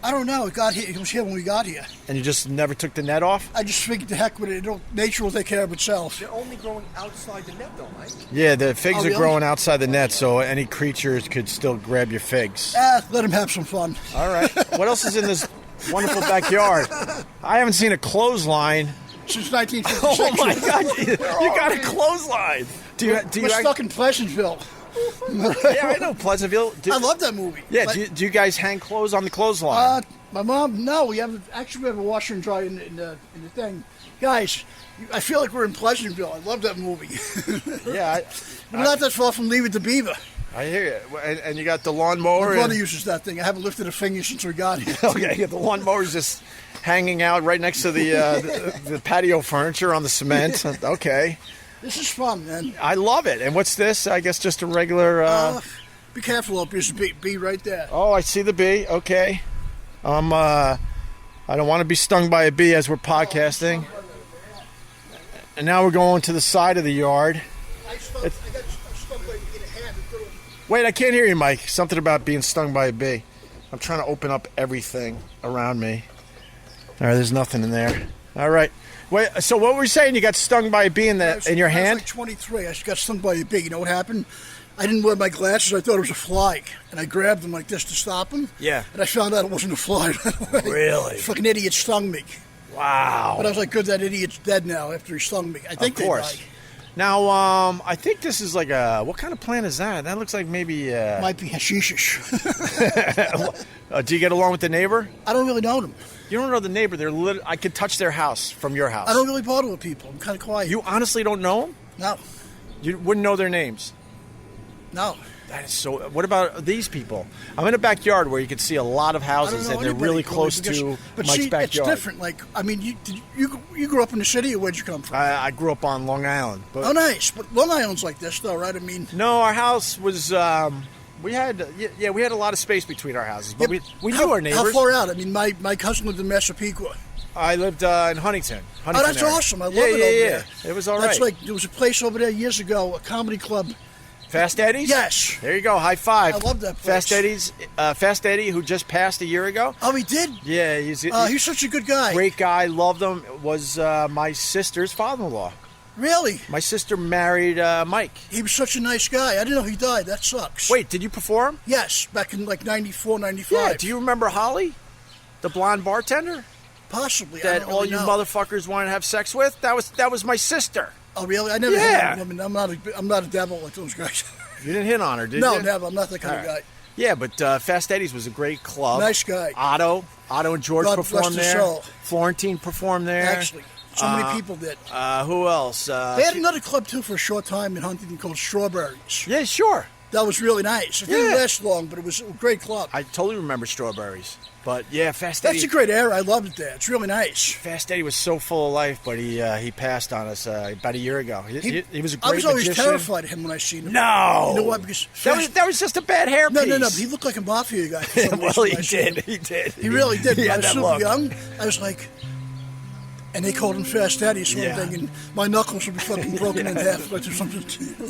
I don't know. It got here. It was here when we got here. And you just never took the net off? I just figured the heck with it. Nature will take care of itself. They're only growing outside the net, though, Mike. Yeah, the figs Oh, are really? growing outside the net, so any creatures could still grab your figs. Let them have some fun. All right. What else is in this wonderful backyard? I haven't seen a clothesline. Since 1956. Oh my God! You got a clothesline. We're stuck in Pleasantville. Yeah, I know Pleasantville. I love that movie. Yeah, But, do you guys hang clothes on the clothesline? my mom, no, we have a washer and dryer in the thing. Guys, I feel like we're in Pleasantville. I love that movie. Yeah, We're not that far from Leave It to Beaver. I hear you. And you got the lawnmower. My brother uses that thing. I haven't lifted a finger since we got here. Okay, the lawnmower's just hanging out right next to the patio furniture on the cement. Okay. This is fun, man. I love it. And what's this? I guess just a regular... Be careful, Opie. There's a bee right there. Oh, I see the bee. Okay. I don't want to be stung by a bee as we're podcasting. And now we're going to the side of the yard. I got stung by a bee in a hand. Wait, I can't hear you, Mike. Something about being stung by a bee. I'm trying to open up everything around me. All right, there's nothing in there. All right. Wait, so what were you saying? You got stung by a bee in your hand? I was like 23. I got stung by a bee. You know what happened? I didn't wear my glasses. I thought it was a fly. And I grabbed them like this to stop him. Yeah. And I found out it wasn't a fly right away. Really? Fucking idiot stung me. Wow. But I was like, good, that idiot's dead now after he stung me. I think Of course. they died. Now, I think this is like what kind of plant is that? That looks like maybe... Might be hashishish. do you get along with the neighbor? I don't really know them. You don't know the neighbor. I could touch their house from your house. I don't really bother with people. I'm kind of quiet. You honestly don't know them? No. You wouldn't know their names? No. That is so... What about these people? I'm in a backyard where you can see a lot of houses, and they're really close to Mike's backyard. It's different. Like, I mean, you grew up in the city, or where'd you come from? I grew up on Long Island. But Oh, nice. But Long Island's like this, though, right? I mean... No, our house was... we had a lot of space between our houses, but we knew our neighbors. How far out? I mean, my cousin lived in Massapequa. I lived in Huntington. Oh, that's area. awesome. I love it over there. It was all That's right. like, there was a place over there years ago, a comedy club. Fast Eddie's? Yes. There you go. High five. I love that place. Fast Eddie, who just passed a year ago. Oh, he did? Yeah, he's such a good guy. Great guy. Loved him. Was my sister's father-in-law. Really? My sister married Mike. He was such a nice guy. I didn't know he died. That sucks. Wait, did you perform? Yes, back in like 94, 95. Yeah. Do you remember Holly, the blonde bartender Possibly. I that don't all really you know. motherfuckers wanted to have sex with? That was my sister. Oh, really? I never Yeah. had a woman. I'm not a devil like those guys. You didn't hit on her, did No, you? never. I'm not that kind of guy. Yeah, but Fast Eddie's was a great club. Nice guy. Otto and George God bless performed his there. soul. Florentine performed there. Actually, so many people did. Who else? They had another club, too, for a short time in Huntington called Strawberries. Yeah, sure. That was really nice. It didn't Yeah. last long, but it was a great club. I totally remember Strawberries. But yeah, Fast That's Eddie. a great era. I loved it there. It's really nice. Fast Eddie was so full of life, but he passed on us about a year ago. He was a great I was always magician. terrified of him when I seen him. No, You know what? Because that was just a bad hairpiece. No. He looked like a mafia guy. For some Well, reason he when I seen did. him. He did. He really did. He When I had was that super look. young, I was like, And they called him Fast Eddie, sort of Yeah. thing, and my knuckles would be fucking broken in half like there's something.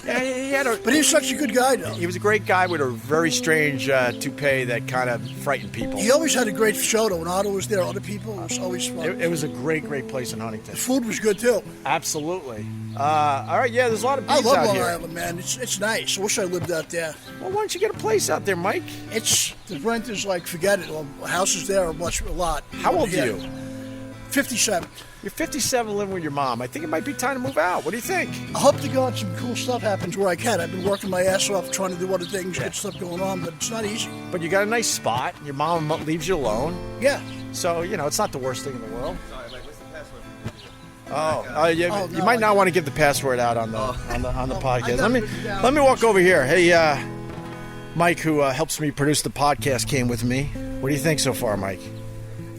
Yeah, he had a, But he's such a good guy, though. he was a great guy with a very strange toupee that kind of frightened people. He always had a great show, though. When Otto was there, other people, it was always fun. It was a great place in Huntington. The food was good, too. Absolutely. All right, yeah, there's a lot of I bees love out Long here. Island, man. It's nice. I wish I lived out there. Well, why don't you get a place out there, Mike? The rent is like, forget it. Well, houses there are a lot. How old are you? 57. You're 57 living with your mom. I think it might be time to move out. What do you think? I hope to God some cool stuff happens where I can. I've been working my ass off trying to do other things, get stuff going on, but it's not easy. But you got a nice spot. Your mom leaves you alone. Yeah. So, it's not the worst thing in the world. Sorry, Mike, what's the password? You might not want to give the password out on the podcast. Let me walk over here. Hey, Mike, who helps me produce the podcast, came with me. What do you think so far, Mike?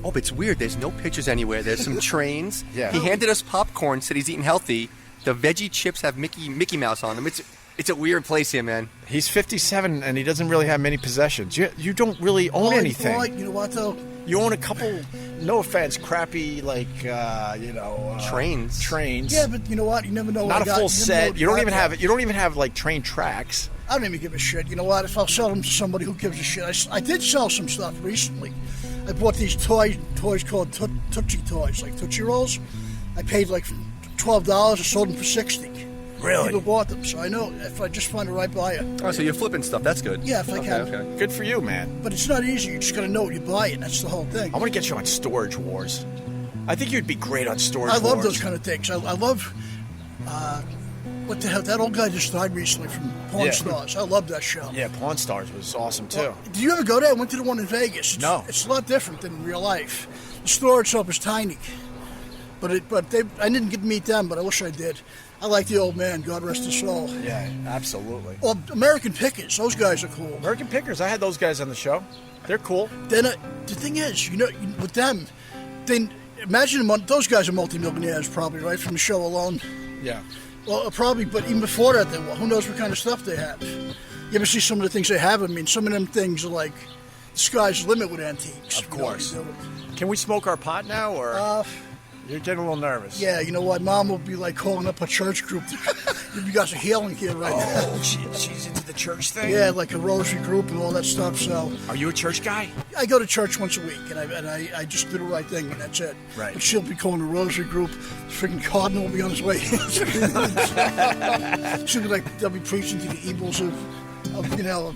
Oh, but it's weird. There's no pictures anywhere. There's some trains. Yeah. He handed us popcorn, said he's eating healthy. The veggie chips have Mickey Mouse on them. It's a weird place here, man. He's 57 and he doesn't really have many possessions. You don't really own anything. You know what, though? You own a couple, no offense, crappy, trains. Trains. Yeah, but you know what? You never know. Not what a I got. full set. You don't even have have. You don't even have like train tracks. I don't even give a shit. You know what? If I'll sell them to somebody who gives a shit. I did sell some stuff recently. I bought these toys called Tootsie Toys, like Tootsie Rolls. I paid like $12. I sold them for $60. Really? People bought them, so I know if I just find the right buyer. Oh, so you're flipping stuff. That's good. Yeah, if I can. Okay. Good for you, man. But it's not easy. You just got to know what you're buying. That's the whole thing. I want to get you on Storage Wars. I think you'd be great on Storage Wars. I love those kind of things. I love. What the hell? That old guy just died recently from Pawn Stars. I love that show. Yeah, Pawn Stars was awesome too. Well, did you ever go there? I went to the one in Vegas. No. It's a lot different than in real life. The store itself is tiny. I didn't get to meet them, but I wish I did. I like the old man, God rest his soul. Yeah, absolutely. Well, American Pickers, those guys are cool. American Pickers, I had those guys on the show. They're cool. Then the thing is, with them, then imagine those guys are multimillionaires probably, right, from the show alone. Yeah. Well, probably, but even before that, who knows what kind of stuff they have. You ever see some of the things they have? I mean, some of them things are like, the sky's the limit with antiques. Of course. Can we smoke our pot now, or you're getting a little nervous? Yeah, you know what? Mom will be like calling up a church group. You guys are healing here right now. Oh, she's into the church thing? Yeah, like a rosary group and all that stuff, so. Are you a church guy? I go to church once a week, and I just do the right thing, and that's it. Right. But she'll be calling a rosary group. The freaking cardinal will be on his way. She'll be like, they'll be preaching to the evils of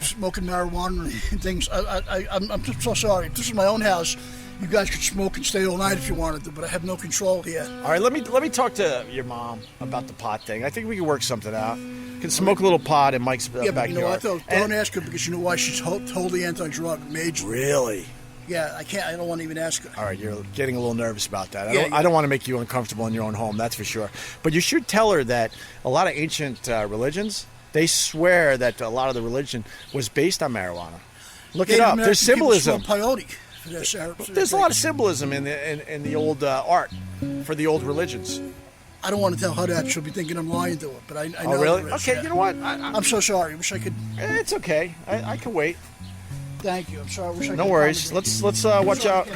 smoking marijuana and things. I'm so sorry. If this is my own house, you guys could smoke and stay all night if you wanted to, but I have no control here. All right, let me talk to your mom about the pot thing. I think we can work something out. Can smoke a little pot in Mike's backyard. But you know what, though? Don't ask her, because you know why? She's totally anti-drug, major. Really? Yeah, I can't. I don't want to even ask her. All right, you're getting a little nervous about that. I don't want to make you uncomfortable in your own home, that's for sure. But you should tell her that a lot of ancient religions, they swear that a lot of the religion was based on marijuana. Look it up. There's symbolism. Peyote. There's a lot of symbolism in the old art for the old religions. I don't want to tell her that. She'll be thinking I'm lying to her, but I know. Oh, really? There is, Okay, yeah. you know what? I'm so sorry. I wish I could. It's okay. I can wait. Thank you. I'm sorry. I wish I could. No worries. Let's watch out.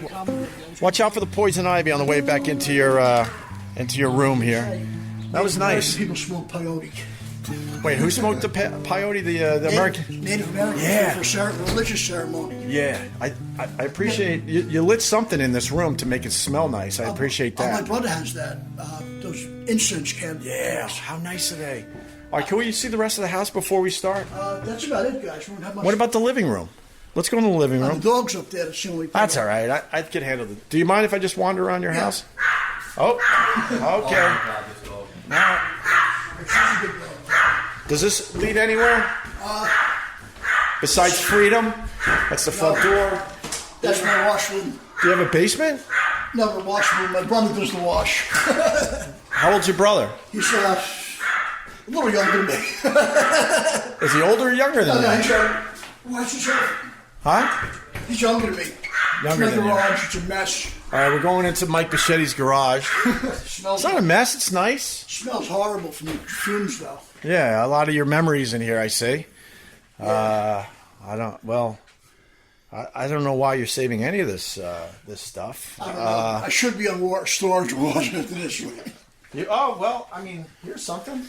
Watch out for the poison ivy on the way back into your room here. That was nice. People smoke peyote. Wait, who smoked the peyote? The American? Native American. Yeah. For religious ceremony. Yeah. I appreciate you lit something in this room to make it smell nice. I appreciate that. My brother has that. Those incense candles. Yeah. How nice are they? All right, can we see the rest of the house before we start? That's about it, guys. We don't have much. What about the living room? Let's go in the living room. The dog's up there. That's the only thing. That's all right. I can handle it. Do you mind if I just wander around your house? Oh, okay. Now, does this lead anywhere? Besides freedom? That's the front door. That's my washroom. Do you have a basement? No, the washroom. My brother does the wash. How old's your brother? He's a little younger than me. Is he older or younger than you? He's Watch yourself. Huh? He's younger than me. Younger than you. Garage, it's a mess. All right, we're going into Mike Bichetti's garage. It's not a mess. It's nice. It smells horrible from the fumes, though. Yeah, a lot of your memories in here, I see. I I don't know why you're saving any of this this stuff. I don't know. I should be on storage wars after this week. Well, I mean, here's something.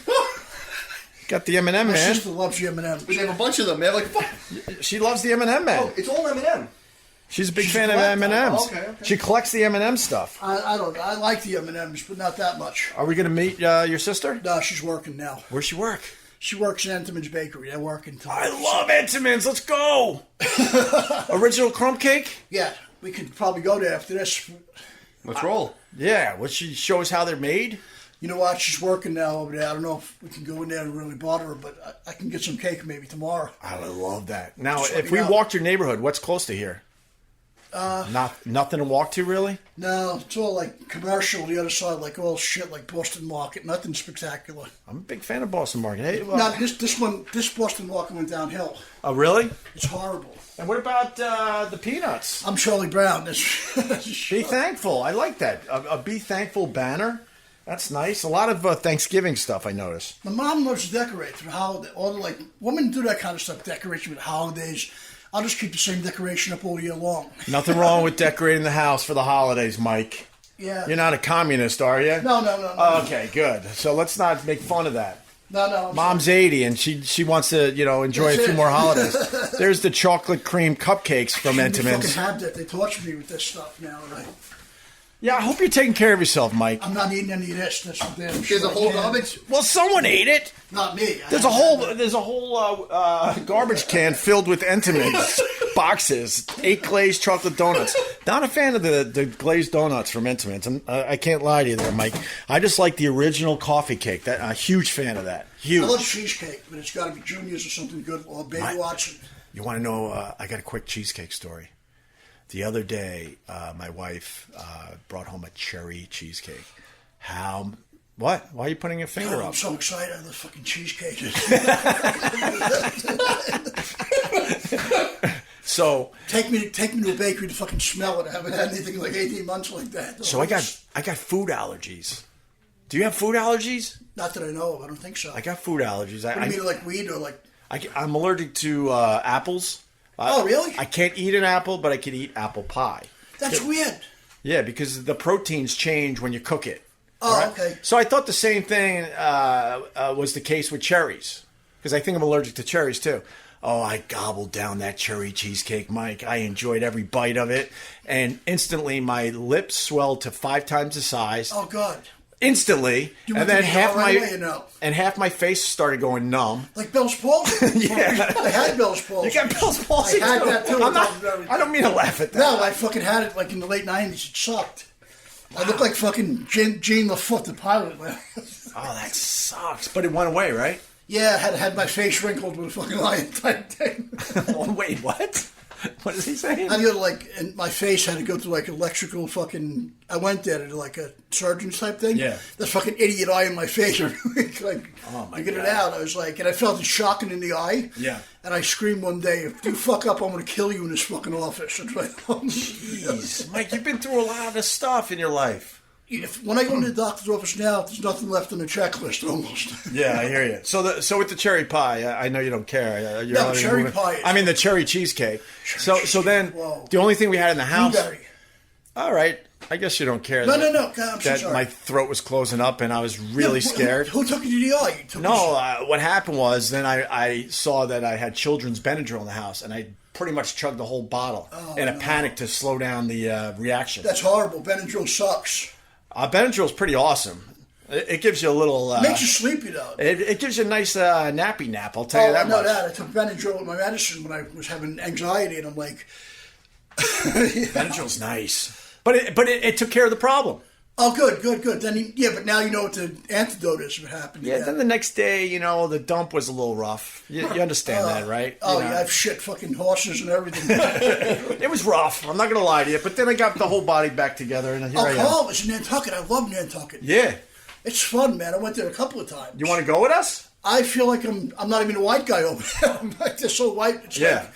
Got the M&M, man. My sister loves the M&Ms. We have a bunch of them. They have like She loves the M&M, man. Oh, it's all M&M. She's a big fan of M&Ms. Okay. She collects the M&M stuff. I don't. I like the M&Ms, but not that much. Are we going to meet your sister? No, she's working now. Where's she work? She works in Entenmann's Bakery. They're working till. I love Entenmann's. Let's go. Original crumb cake? Yeah, we could probably go there after this. Let's roll. Yeah. Will she show us how they're made? You know what? She's working now over there. I don't know if we can go in there and really bother her, but I can get some cake maybe tomorrow. I would love that. Now, Just if we walked your neighborhood, what's close to here? Nothing to walk to, really? No, it's all like commercial. The other side, like all shit, like Boston Market. Nothing spectacular. I'm a big fan of Boston Market. Hey, No, this Boston Market went downhill. Oh, really? It's horrible. And what about the peanuts? I'm Charlie Brown. Be thankful. I like that. A be thankful banner. That's nice. A lot of Thanksgiving stuff, I notice. My mom loves to decorate for the holiday. All the, like, women do that kind of stuff, decoration with holidays. I'll just keep the same decoration up all year long. Nothing wrong with decorating the house for the holidays, Mike. Yeah. You're not a communist, are you? No. Okay, good. So let's not make fun of that. No. Mom's 80 and she wants to, enjoy a few more holidays. There's the chocolate cream cupcakes from Entenmann's. They fucking have that. They torture me with this stuff now, right? Yeah, I hope you're taking care of yourself, Mike. I'm not eating any of this. That's for damn There's a whole garbage. Well, someone ate it. Not me. There's a whole garbage can filled with Entenmann's boxes, 8 glazed chocolate donuts. Not a fan of the glazed donuts from Entenmann's. I can't lie to you there, Mike. I just like the original coffee cake. I'm a huge fan of that. Huge. I love cheesecake, but it's got to be Junior's or something good, or Baby Watson. You want to know? I got a quick cheesecake story. The other day, my wife brought home a cherry cheesecake. What? Why are you putting your finger up? I'm so excited. I love fucking cheesecake. So take me to a bakery to fucking smell it. I haven't had anything in like 18 months like that. So I got food allergies. Do you have food allergies? Not that I know of. I don't think so. I got food allergies. What do you mean, like weed or like? I'm allergic to apples. Oh, really? I can't eat an apple, but I can eat apple pie. That's weird. Yeah, because the proteins change when you cook it. Oh, right? okay. So I thought the same thing was the case with cherries, because I think I'm allergic to cherries too. Oh, I gobbled down that cherry cheesecake, Mike. I enjoyed every bite of it, and instantly my lips swelled to 5 times the size. Oh, God. Instantly, and then half my face started going numb. Like Bell's palsy. Yeah, I had Bell's palsy. You got Bell's palsy. I had that too. I don't mean to laugh at that. No, I fucking had it like in the late '90s. It sucked. Wow. I looked like fucking Gene LaFoot, the pilot. Oh, that sucks. But it went away, right? Yeah, I had my face wrinkled with a fucking lion type thing. Oh, wait, what? What is he saying? I go and my face had to go through like electrical fucking. I went there to like a surgeon's type thing. Yeah. This fucking idiot eye in my face. Like, oh my I get God. it out. I was like, and I felt it shocking in the eye. Yeah. And I screamed one day, "If you fuck up, I'm going to kill you in this fucking office." That's right. Jeez, Mike, you've been through a lot of this stuff in your life. When I go into the doctor's office now, there's nothing left on the checklist almost. Yeah, I hear you. So with the cherry pie, I know you don't care. No, cherry pie. I mean the cherry cheesecake. So then Whoa. the only thing we had in the house. Blueberry. All right, I guess you don't care. No. God, I'm so that sorry. my throat was closing up and I was really scared. Who took you to the eye? What happened was then I saw that I had children's Benadryl in the house and I pretty much chugged the whole bottle in a panic to slow down the reaction. That's horrible. Benadryl sucks. Benadryl's pretty awesome. It gives you a little... makes you sleepy, though. It gives you a nice nappy nap, I'll tell you that I know much. that. I took Benadryl with my medicine when I was having anxiety, and I'm like... Benadryl's nice. But it took care of the problem. Oh, good. Then, but now you know what the antidote is what happened. Yeah, then the next day, the dump was a little rough. You understand that, right? Oh, yeah, I've shit fucking horses and everything. It was rough. I'm not going to lie to you. But then I got the whole body back together, and here I am. Carl was in Nantucket. I love Nantucket. Yeah. It's fun, man. I went there a couple of times. You want to go with us? I feel like I'm not even a white guy over there. I'm like, they're so white. It's like,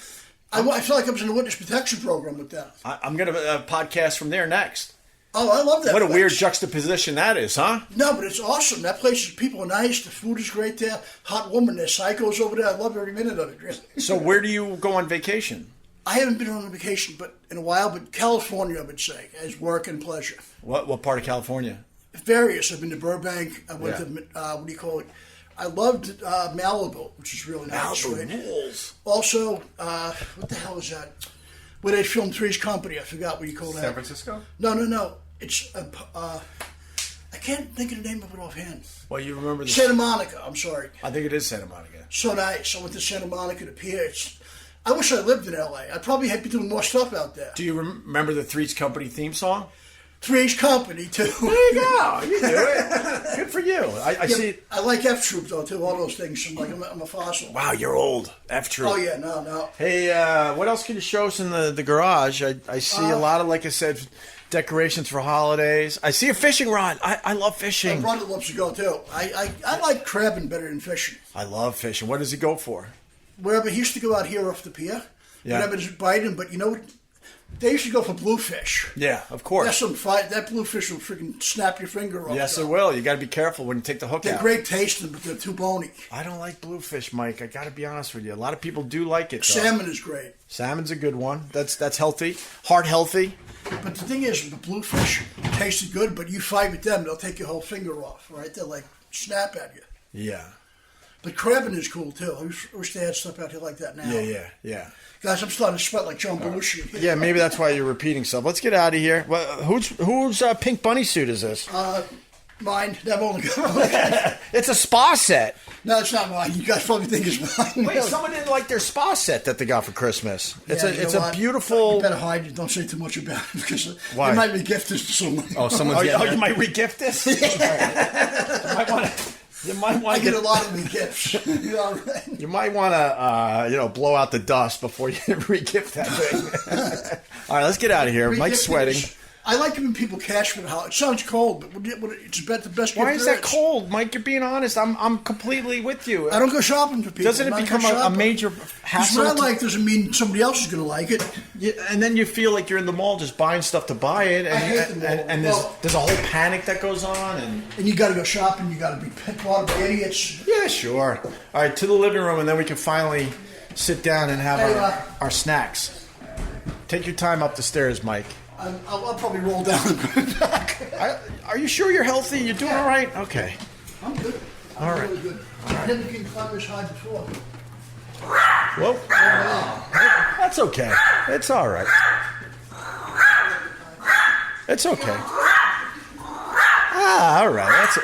I feel like I was in a witness protection program with them. I'm going to podcast from there next. Oh, I love that What place. a weird juxtaposition that is, huh? No, but it's awesome. That place, people are nice. The food is great there. Hot woman, there's psychos over there. I love every minute of it, really. So where do you go on vacation? I haven't been on a vacation in a while, but California, I would say, as work and pleasure. What part of California? Various. I've been to Burbank. I went to, what do you call it? I loved Malibu, which is really nice. Malibu right? rules. Also, what the hell is that? Where they filmed Three's Company. I forgot what you call that. San Francisco? No. It's, I can't think of the name of it offhand. Well, you remember the... Santa Monica, I'm sorry. I think it is Santa Monica. So nice. I went to Santa Monica to Pier. I wish I lived in L.A. I'd probably be doing more stuff out there. Do you remember the Three's Company theme song? Three's Company, too. There you go. You do it. Good for you. I see. I like F Troop, though, too. All those things. I'm a fossil. Wow, you're old. F Troop. Oh, yeah. No. Hey, what else can you show us in the garage? I see a lot of, like I said, decorations for holidays. I see a fishing rod. I love fishing. My brother loves to go, too. I like crabbing better than fishing. I love fishing. What does he go for? Wherever. He used to go out here off the pier. Yeah. Whenever it's biting, but you know what? They used to go for bluefish. Yeah, of course. That's some fight. That bluefish will freaking snap your finger off. Yes, it will. You got to be careful when you take the hook out. They're great tasting, but they're too bony. I don't like bluefish, Mike. I got to be honest with you. A lot of people do like it, though. Salmon is great. Salmon's a good one. That's healthy. Heart healthy. But the thing is, the bluefish tasted good, but you fight with them, they'll take your whole finger off, right? They'll, like, snap at you. Yeah. But crabbing is cool, too. I wish they had stuff out here like that now. Yeah. Guys, I'm starting to sweat like John Belushi. Yeah, maybe that's why you're repeating stuff. Let's get out of here. Well, whose pink bunny suit is this? Mine. Never only It's a spa set. No, it's not mine. You guys probably think it's mine. Wait, someone didn't like their spa set that they got for Christmas. It's a beautiful. You better hide it. Don't say too much about it because Why? you might re-gift this to someone. Oh, someone's you might re-gift this? You might want I get a lot of re-gifts. You might want to, blow out the dust before you re-gift that thing. All right, let's get out of here. Mike's sweating. I like giving people cash for the holiday. It sounds cold, but it's the best gift. Why is that cold, Mike? You're being honest. I'm completely with you. I don't go shopping for people. Doesn't it become a major hassle? What I like doesn't mean somebody else is going to like it. Yeah, and then you feel like you're in the mall just buying stuff to buy it, and, I hate the mall. and there's a whole panic that goes on, and you got to go shopping. You got to be part of the idiots. Yeah, sure. All right, to the living room, and then we can finally sit down and have our snacks. Take your time up the stairs, Mike. I'll probably roll down and put it back. Are you sure you're healthy? You're doing all right? Okay. I'm good. I'm really good. I didn't get climb this high before. Well, that's okay. It's all right. It's okay. All right. That's it.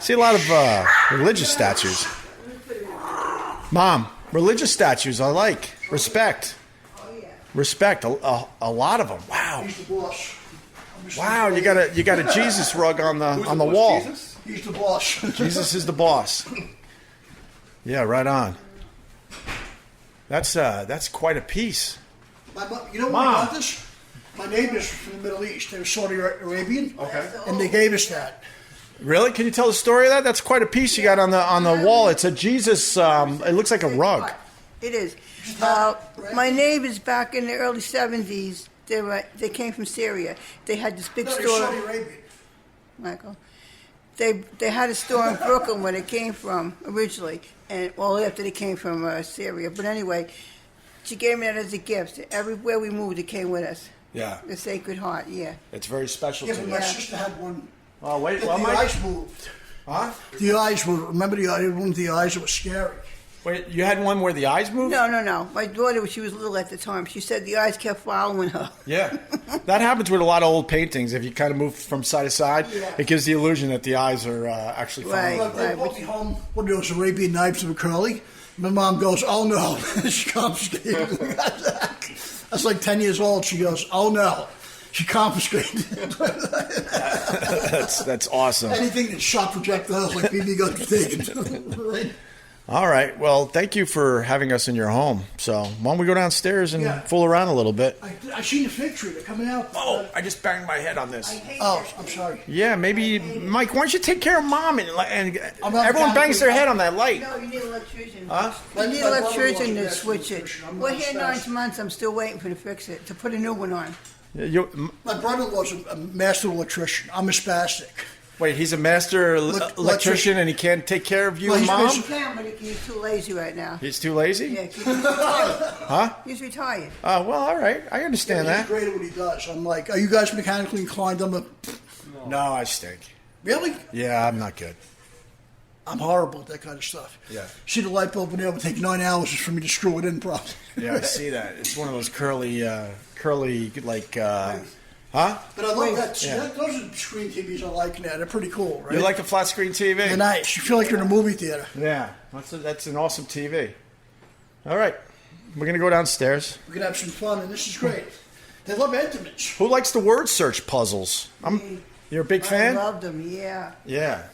See a lot of religious statues. Mom, religious statues I like. Respect. Respect. A lot of them. Wow. He's the boss. Wow, you got a Jesus rug on the wall. Jesus? He's the boss. Jesus is the boss. Yeah, right on. That's quite a piece. You know when I got this? My neighbors from the Middle East. They were Saudi Arabian. Okay. And they gave us that. Really? Can you tell the story of that? That's quite a piece you got on the wall. It's a Jesus. It looks like a rug. It is. My neighbors back in the early 70s, they came from Syria. They had this big store. Saudi Arabian. Michael. They had a store in Brooklyn where they came from originally, and after they came from Syria. But anyway, she gave me that as a gift. Everywhere we moved, it came with us. Yeah. The Sacred Heart. Yeah. It's very special to Yeah, but you. my sister had one. Oh wait, The eyes moved. Huh? The eyes were. Remember the eyes? One of the eyes that was scary. Wait, you had one where the eyes moved? No. My daughter, she was little at the time. She said the eyes kept following her. Yeah. That happens with a lot of old paintings. If you kind of move from side to side, it gives the illusion that the eyes are actually following. Right. They brought me home. One of those Arabian knives that were curly. My mom goes, "Oh no!" She confiscated. That's like 10 years old. She goes, "Oh no!" She confiscated it. That's awesome. Anything that shot projectiles like BB guns taken. Right? All right. Well, thank you for having us in your home. So why don't we go downstairs and fool around a little bit? I seen the fig tree. They're coming out. Oh, I just banged my head on this. Oh, I'm sorry. Yeah, maybe, Mike, why don't you take care of Mom? And everyone bangs their head on that light. No, you need an electrician. Huh? You need an electrician to switch it. We're here 9 months. I'm still waiting for to fix it, to put a new one on. My brother-in-law's a master electrician. I'm a spastic. Wait, he's a master electrician and he can't take care of you and Mom? He can, but he's too lazy right now. He's too lazy? Yeah, he's retired. Huh? He's retired. Oh, well, all right. I understand He's that. great at what he does. I'm like, are you guys mechanically inclined? No, I stink. Really? Yeah, I'm not good. I'm horrible at that kind of stuff. Yeah. See the light bulb in there, it would take 9 hours for me to screw it in properly. Yeah, I see that. It's one of those curly, like, huh? But I love that. Yeah. Those are screen TVs I like now. They're pretty cool, right? You like the flat screen TV? They're nice. You feel like you're in a movie theater. Yeah, that's an awesome TV. All right, we're going to go downstairs. We can have some fun, and this is great. They love intimates. Who likes the word search puzzles? You're a big fan? I love them, yeah. Yeah.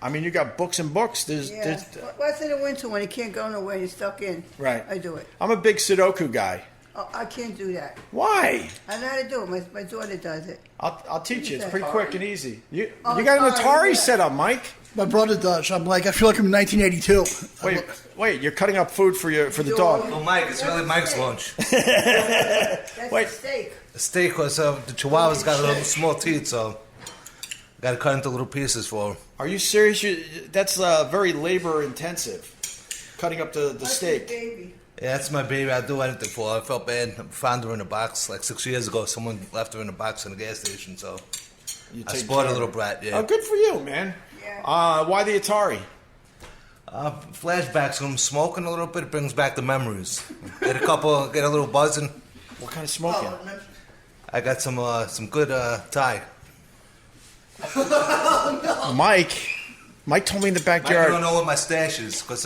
I mean, you got books and books. Yeah. What's in the winter when you can't go nowhere and you're stuck in? Right. I do it. I'm a big Sudoku guy. Oh, I can't do that. Why? I know how to do it. My daughter does it. I'll teach you. It's pretty Atari? quick and easy. You Oh, got an Atari yeah. set up, Mike? My brother does. I'm like, I feel like I'm in 1982. Wait, you're cutting up food for the dog. Oh, Mike, it's really Mike's lunch. That's Wait. a steak. The steak was, the Chihuahua's got a little small teeth, so got to cut into little pieces for him. Are you serious? That's very labor intensive, cutting up the steak. Baby. Yeah, that's my baby. I'd do anything for her. I felt bad. I found her in a box like 6 years ago. Someone left her in a box in a gas station, so I spoiled a little brat, yeah. Oh, good for you, man. Yeah. Why the Atari? Flashbacks when I'm smoking a little bit, it brings back the memories. Get a little buzzing. What kind of smoking? I got some good Thai. Mike told me in the Mike, backyard. I don't know what my stash is, because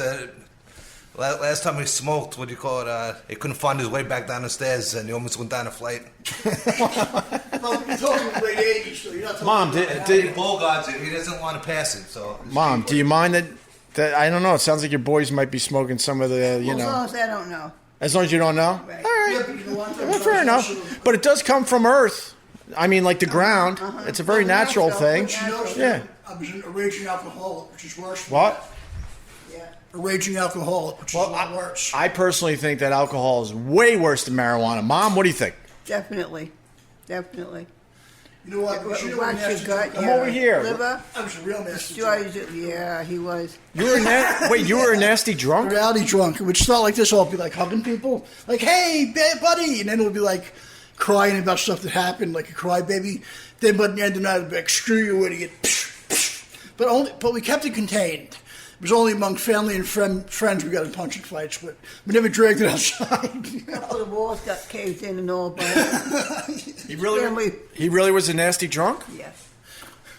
last time he smoked, what do you call it, he couldn't find his way back down the stairs, and he almost went down a flight. Well, you're talking late 80s, so you're not talking Mom, He bullguards it. He doesn't want to pass it, so... Mom, do you mind that I don't know, it sounds like your boys might be smoking some of the, As long as I don't know. As long as you don't know? Right. All right. Yeah, but you want to- Well, fair enough. But it does come from Earth. I mean, like the ground. It's a very natural thing. But you know, Yeah. I was a raging alcoholic, which is worse. What? Yeah. A raging alcoholic, which is a lot worse. I personally think that alcohol is way worse than marijuana. Mom, what do you think? Definitely. You know what? Watch You know your what nasty gut. drunk- I'm over here. Liver. I was a real nasty Destroys drunk. it. Yeah, he was. You were you were a nasty drunk? Reality drunk. It would start like this. I'll be like hugging people, like, "Hey, buddy," and then it would be like crying about stuff that happened, like a crybaby. Then, but at the end of the night, it would be like, "Screw you, idiot." But we kept it contained. It was only among family and friends we got in punching fights, but we never dragged it outside. All the walls got caved in and all, but He really was a nasty drunk? yes.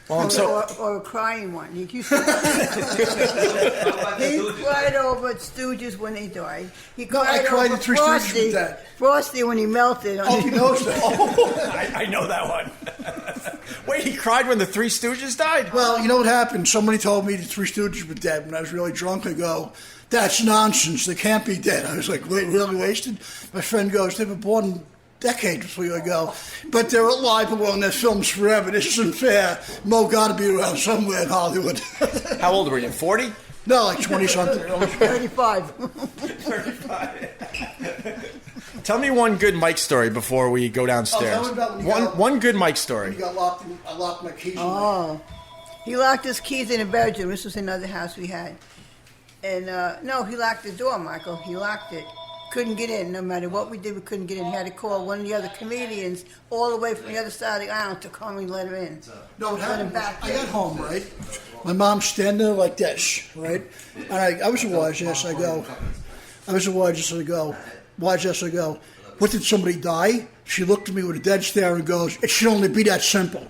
Well, I'm so Or a crying one. He used to he cried over Stooges when they died. He cried cried over at Three Stooges Frosty. with that. Frosty when he melted. Oh, he knows that. I know that one. Wait, he cried when the Three Stooges died? Well, you know what happened? Somebody told me the Three Stooges were dead. When I was really drunk, I go, "That's nonsense. They can't be dead." I was like, really wasted? My friend goes, "They were born decades before you." I go, "But they're alive and well in their films forever. This isn't fair. Mo got to be around somewhere in Hollywood." How old were you, 40? No, like 20-something. 35. Tell me one good Mike story before we go downstairs. tell me about when you One good Mike story. He got locked. I locked my keys. Oh. He locked his keys in the bedroom. This was another house we had. And, no, he locked the door, Michael. He locked it. Couldn't get in. No matter what we did, we couldn't get in. He had to call one of the other comedians all the way from the other side of the island to come and let him in. No, what happened? back I got home, right? My mom's standing there like this, right? And I was a wise ass. I go, "What, did somebody die?" She looked at me with a dead stare and goes, "It should only be that simple."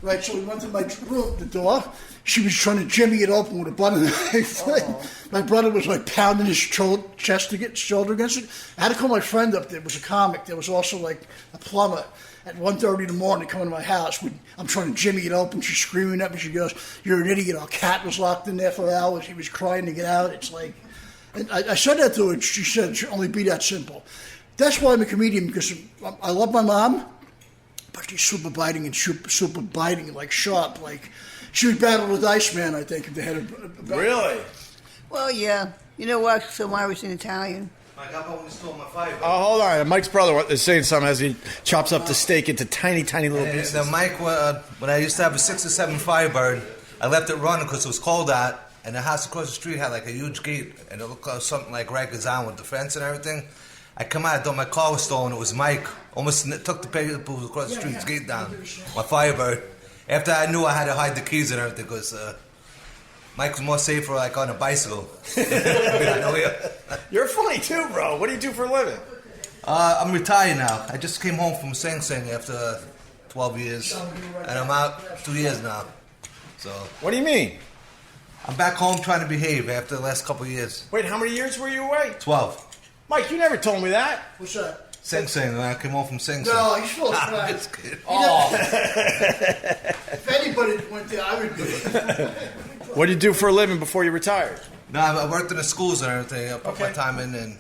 Right, so we went to my room, the door. She was trying to jimmy it open with a butter knife. My brother was like pounding his chest shoulder against it. I had to call my friend up there. It was a comic. There was also like a plumber. At 1:30 in the morning, coming to my house. I'm trying to jimmy it open. She's screaming at me. She goes, "You're an idiot." Our cat was locked in there for hours. He was crying to get out. It's like, and I said that to her. She said, "It should only be that simple." That's why I'm a comedian, because I love my mom, but she's super biting and super biting, like sharp. Like she would battle with Iceman, I think, if they had a Really? Well, yeah. You know what? So Irish and Italian. Mike, how about when you stole my fire? Oh, hold on. Mike's brother is saying something as he chops up the steak into tiny, tiny little pieces. Then Mike, when I used to have a 6 or 7 Firebird, I left it running because it was cold out, and the house across the street had like a huge gate, and it looked like something like Rikers Island with the fence and everything. I come out, I thought my car was stolen. It was Mike. Almost took the people across the street's gate down. My Firebird. After I knew I had to hide the keys and everything because Mike was more safer like on a bicycle. You're funny too, bro. What do you do for a living? I'm retired now. I just came home from Sing Sing after 12 years, and I'm out 2 years now. So. What do you mean? I'm back home trying to behave after the last couple of years. Wait, how many years were you away? 12. Mike, you never told me that. What's that? Sing Sing. When I came home from Sing Sing. No, he's full of crap. I'm just kidding. Oh. If anybody went there, I would be. What did you do for a living before you retired? No, I worked in the schools and everything. I put my time in, and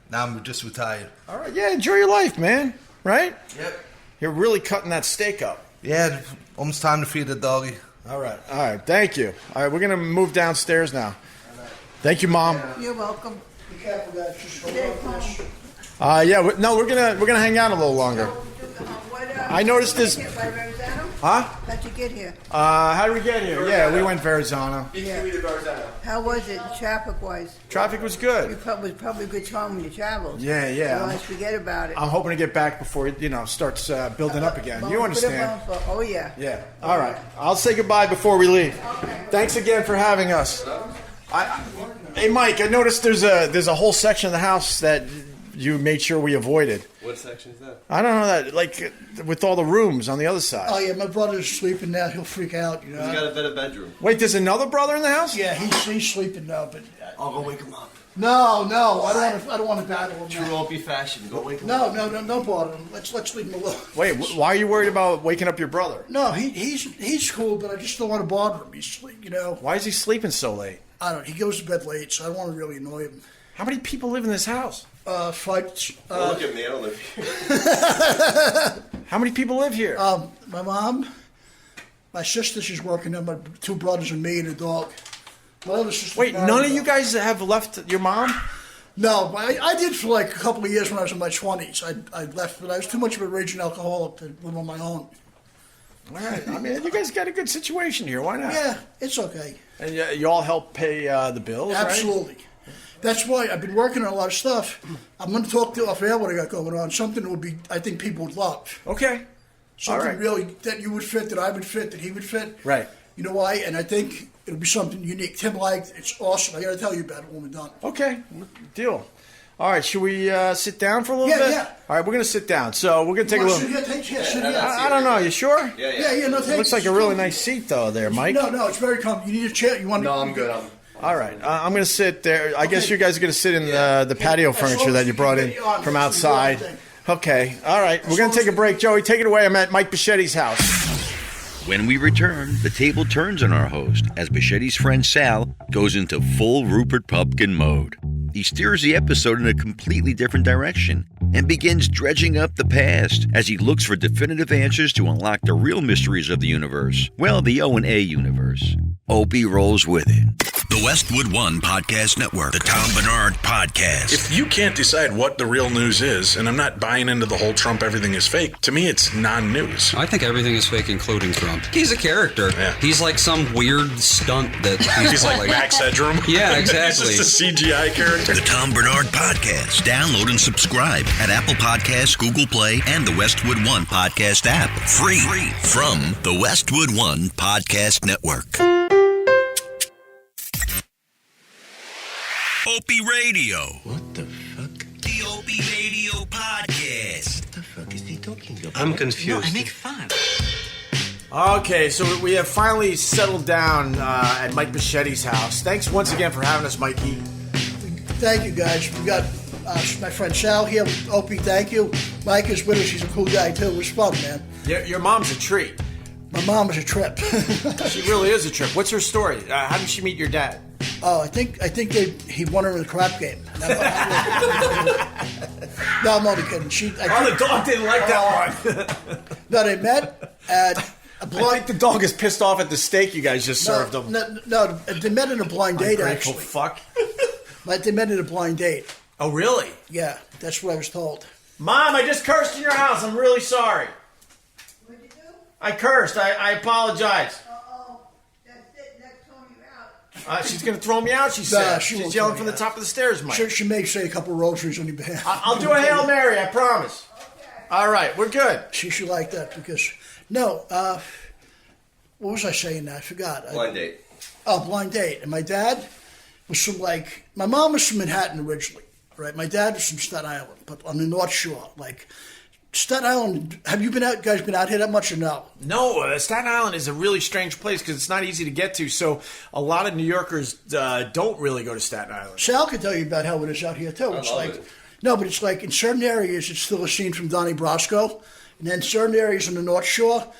now I'm just retired. All right, yeah, enjoy your life, man. Right? Yep. You're really cutting that steak up. Yeah, almost time to feed the doggy. All right. Thank you. All right, we're gonna move downstairs now. Thank you, Mom. You're welcome. Be careful, guys. Just We're gonna hang out a little longer. I noticed this. Huh? How'd you get here? How did we get here? Yeah, we went Verrazano. Yeah. How was it, traffic-wise? Traffic was good. It was probably a good time when you traveled. Yeah. You don't want to forget about it. I'm hoping to get back before it, starts building up again. You understand? Oh, yeah. Yeah. All right. I'll say goodbye before we leave. Okay. Thanks again for having us. Hey, Mike, I noticed there's a whole section of the house that you made sure we avoided. What section is that? I don't know that, like with all the rooms on the other side. Oh yeah, my brother's sleeping now. He'll freak out. He's got a better bedroom. Wait, there's another brother in the house? Yeah, he's sleeping now, but I'll go wake him up. No, I don't want to battle him. True Opie fashion. Go wake him No, up. don't bother him. Let's leave him alone. Wait, why are you worried about waking up your brother? No, he's cool, but I just don't want to bother him. He's Why is he sleeping so late? I don't know. He goes to bed late, so I don't want to really annoy him. How many people live in this house? 5. Look at me, I don't live here. How many people live here? My mom, my sister, she's working there. My 2 brothers and me and a dog. My other sister. Wait, none of you guys have left your mom? No, but I did for like a couple of years when I was in my 20s. I left, but I was too much of a raging alcoholic to live on my own. All right. I mean, you guys got a good situation here. Why not? Yeah, it's okay. And you all help pay the bills, Absolutely. Right? That's why I've been working on a lot of stuff. I'm going to talk to off air what I got going on. Something that would be, I think people would love. Okay. Something right. really that you would fit, that I would fit, that he would fit. Right. You know why? And I think it'll be something unique. Tim liked. It's awesome. I got to tell you about it when we're done. Okay. Deal. All right. Should we sit down for a little bit? Yeah. All right. We're going to sit down. So we're going to take a little. I don't know. You sure? Yeah. No, it looks like a really nice seat though, there, Mike. No. It's very comfortable. You need a chair. You want? No, I'm good. All right. I'm going to sit there. I guess you guys are going to sit in the patio furniture that you brought in from outside. Okay. All right. We're going to take a break. Joey, take it away. I'm at Mike Bischetti's house. When we return, the table turns on our host as Bischetti's friend Sal goes into full Rupert Pupkin mode. He steers the episode in a completely different direction and begins dredging up the past as he looks for definitive answers to unlock the real mysteries of the universe. Well, the O&A universe. Opie rolls with it. The Westwood One Podcast Network, the Tom Bernard Podcast. If you can't decide what the real news is, and I'm not buying into the whole Trump everything is fake, to me it's non-news. I think everything is fake, including Trump. He's a character. Yeah. He's like some weird stunt that he's like Max Headroom. Yeah, exactly. He's just a CGI character. The Tom Bernard Podcast. Download and subscribe at Apple Podcasts, Google Play, and the Westwood One Podcast app. Free from the Westwood One Podcast Network. OpieRadio. What the fuck? The OpieRadio Podcast. What the fuck is he talking about? I'm confused. No, I make fun. Okay, so we have finally settled down at Mike Bischetti's house. Thanks once again for having us, Mikey. Thank you, guys. We got my friend Sal here. Opie, thank you. Mike is with us. He's a cool guy, too. It was fun, man. Your mom's a treat. My mom is a trip. She really is a trip. What's her story? How did she meet your dad? Oh, I think he won her in the crap game. No, I'm only kidding. The dog didn't like that one. No, they met at a blind... I think the dog is pissed off at the steak you guys just served him. No, they met in a blind date, Ungrateful actually. Fuck. But they met in a blind date. Oh, really? Yeah, that's what I was told. Mom, I just cursed in your house. I'm really sorry. What'd you do? I cursed. I apologize. Uh-oh. That's it. That's throwing you out. She's going to throw me out, she said. She's yelling from the top of the stairs, Mike. She may say a couple rosaries on your behalf. I'll do a Hail Mary, I promise. Okay. All right, we're good. She should like that because... No, what was I saying now? I forgot. Blind date. Oh, blind date. And my dad was from my mom was from Manhattan originally, right? My dad was from Staten Island, but on the North Shore. Like, Staten Island, have you guys been out here that much or no? No, Staten Island is a really strange place because it's not easy to get to. So a lot of New Yorkers don't really go to Staten Island. Sal can tell you about how it is out here, too. It's like, no, but it's like in certain areas, it's still a scene from Donnie Brasco. And then certain areas on the North Shore,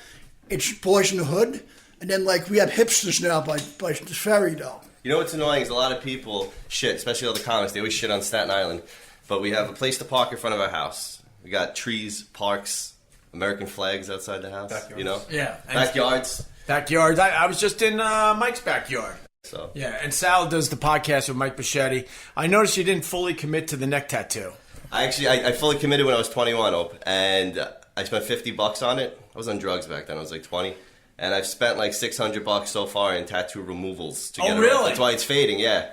it's Boys in the Hood. And then, like, we have hipsters now by the ferry, though. You know what's annoying is a lot of people shit, especially all the comics, they always shit on Staten Island. But we have a place to park in front of our house. We got trees, parks, American flags outside the house. Backyards. You know? Yeah. Backyards. Backyards. I was just in Mike's backyard. So. Yeah, and Sal does the podcast with Mike Bichetti. I noticed you didn't fully commit to the neck tattoo. I fully committed when I was 21, Ope, and I spent $50 on it. I was on drugs back then. I was like 20. And I've spent like $600 so far in tattoo removals to get it really? off. That's why it's fading, yeah.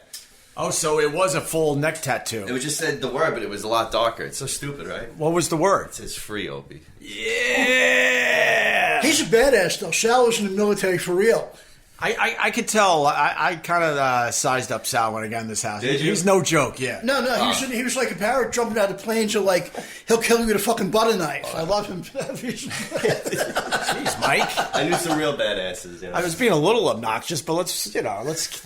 Oh, so it was a full neck tattoo. It was just said the word, but it was a lot darker. It's so stupid, right? What was the word? It says free, Opie. Yeah! He's a badass, though. Sal was in the military for real. I could tell. I kind of sized up Sal when I got in this house. Did you? He's no joke, yeah. No, he was like a parrot jumping out of planes and like, he'll kill you with a fucking butter knife. I love him. Jeez, Mike. I knew some real badasses. You know? I was being a little obnoxious, but let's.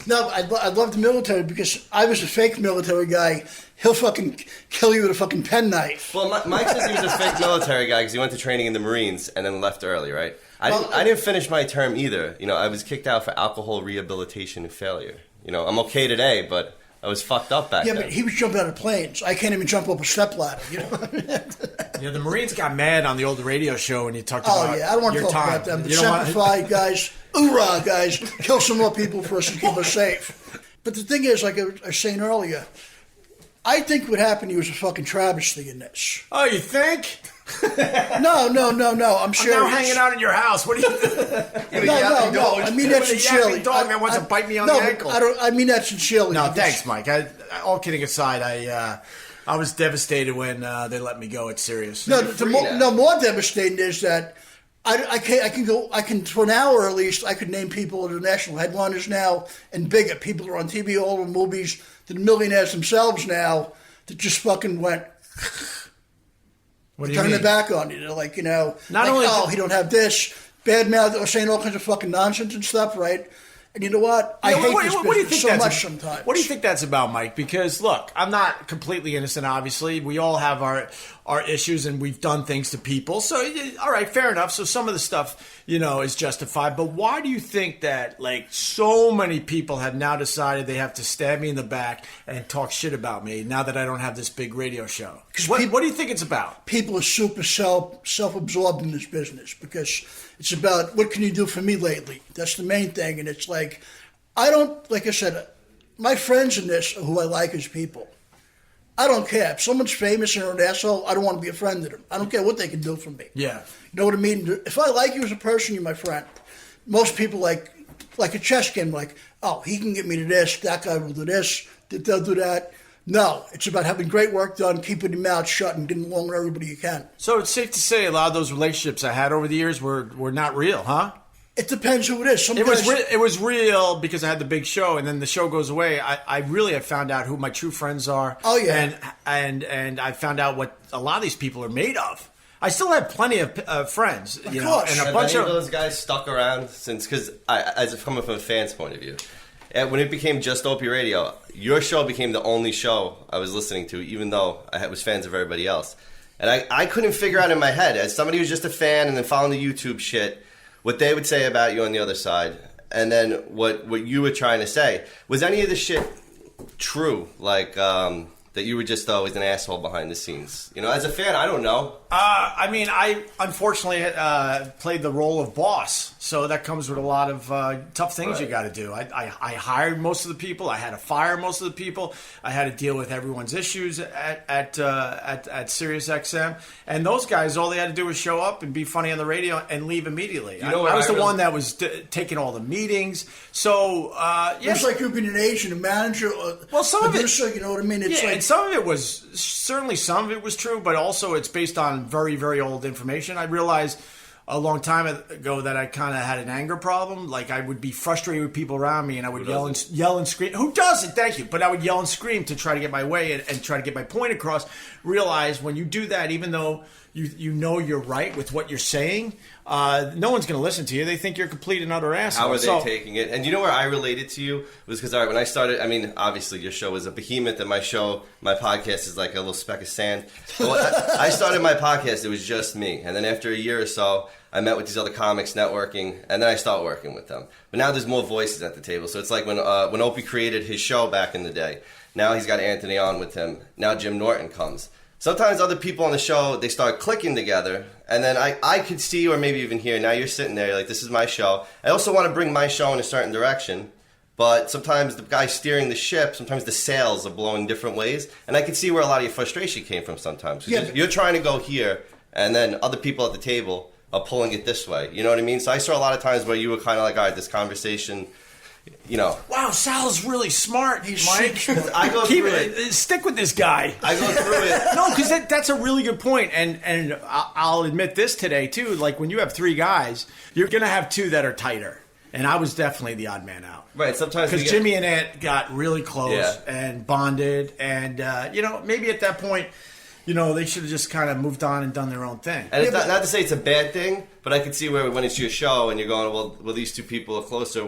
No, I love the military because I was a fake military guy. He'll fucking kill you with a fucking penknife. Well, Mike says he was a fake military guy because he went to training in the Marines and then left early, right? I didn't finish my term either. You know, I was kicked out for alcohol rehabilitation and failure. You know, I'm okay today, but I was fucked up back then. Yeah, but he was jumping out of planes. I can't even jump up a stepladder, you know? Yeah, the Marines got mad on the old radio show when you talked about I don't want to your talk time. about them. The You don't want- Semper guys, hoorah, guys, kill some more people for us and keep us safe. But the thing is, like I was saying earlier, I think what happened to you was a fucking travesty in this. Oh, you think? No. I'm serious. I'm now hanging out in your house. What do you think? No. I mean that sincerely. Dog that wants to bite me on the ankle. I mean that sincerely. No, thanks, Mike. All kidding aside, I was devastated when they let me go at Sirius. No, more devastating is that I can for an hour at least, I could name people that are national headliners now and bigger. People are on TV, all the movies, the millionaires themselves now that just fucking went. What do you turn mean? their back on you. They're like, you know, Not only he don't have this, bad mouth, or saying all kinds of fucking nonsense and stuff, right? And you know what? I hate this business so much sometimes. What do you think that's about, Mike? Because, look, I'm not completely innocent, obviously. We all have our issues, and we've done things to people. So, all right, fair enough. So some of the stuff, you know, is justified. But why do you think that, like, so many people have now decided they have to stab me in the back and talk shit about me now that I don't have this big radio show? What do you think it's about? People are super self-absorbed in this business because it's about what can you do for me lately? That's the main thing. And it's like, like I said, my friends in this are who I like as people. I don't care. If someone's famous and they're an asshole, I don't want to be a friend of them. I don't care what they can do for me. Yeah. You know what I mean? If I like you as a person, you're my friend. Most people like a chess game, like, oh, he can get me to this, that guy will do this, they'll do that. No, it's about having great work done, keeping your mouth shut, and getting along with everybody you can. So it's safe to say a lot of those relationships I had over the years were not real, huh? It depends who it is. It was real because I had the big show, and then the show goes away. I really have found out who my true friends are. Oh yeah, and I found out what a lot of these people are made of. I still have plenty of friends, of course. And have any of those guys stuck around since? Because from a fan's point of view, when it became just Opie Radio, your show became the only show I was listening to, even though I was fans of everybody else. And I couldn't figure out in my head, as somebody who's just a fan and then following the YouTube shit, what they would say about you on the other side, and then what you were trying to say. Was any of this shit true? Like, that you were just always an asshole behind the scenes? You know, as a fan, I don't know. I mean, I unfortunately played the role of boss, so that comes with a lot of tough things you got to do. I hired most of the people. I had to fire most of the people. I had to deal with everyone's issues at Sirius XM, and those guys, all they had to do was show up and be funny on the radio and leave immediately. I was the one that was taking all the meetings. So it's like you've been an agent, a manager, some of it, you know what I mean? It's and some of it was certainly some of it was true, but also it's based on very, very old information. I realized a long time ago that I kind of had an anger problem. Like I would be frustrated with people around me, and I would yell and scream. Who doesn't? Thank you. But I would yell and scream to try to get my way and try to get my point across. Realize when you do that, even though you know you're right with what you're saying, no one's going to listen to you. They think you're a complete and utter asshole. How are they taking it? And you know where I related to you was because when I started, I mean, obviously your show is a behemoth, and my podcast is like a little speck of sand. But I started my podcast, it was just me. And then after a year or so, I met with these other comics networking, and then I started working with them. But now there's more voices at the table. So it's like when Opie created his show back in the day. Now he's got Anthony on with him. Now Jim Norton comes. Sometimes other people on the show, they start clicking together, and then I could see, or maybe even hear, now you're sitting there, you're like, this is my show. I also want to bring my show in a certain direction, but sometimes the guy steering the ship, sometimes the sails are blowing different ways, and I could see where a lot of your frustration came from sometimes. Yeah, you're trying to go here, and then other people at the table are pulling it this way. You know what I mean? So I saw a lot of times where you were kind of like, all right, this conversation... You know, wow, Sal's really smart. He's Mike. I go through it. Stick with this guy. I go through it. No, because that's a really good point, and I'll admit this today too. Like when you have three guys, you're gonna have two that are tighter, and I was definitely the odd man out. Right. Sometimes because Jimmy and Ant got really close and bonded, and maybe at that point, they should have just kind of moved on and done their own thing. And it's not to say it's a bad thing, but I could see where when it's your show and you're going, well, these two people are closer.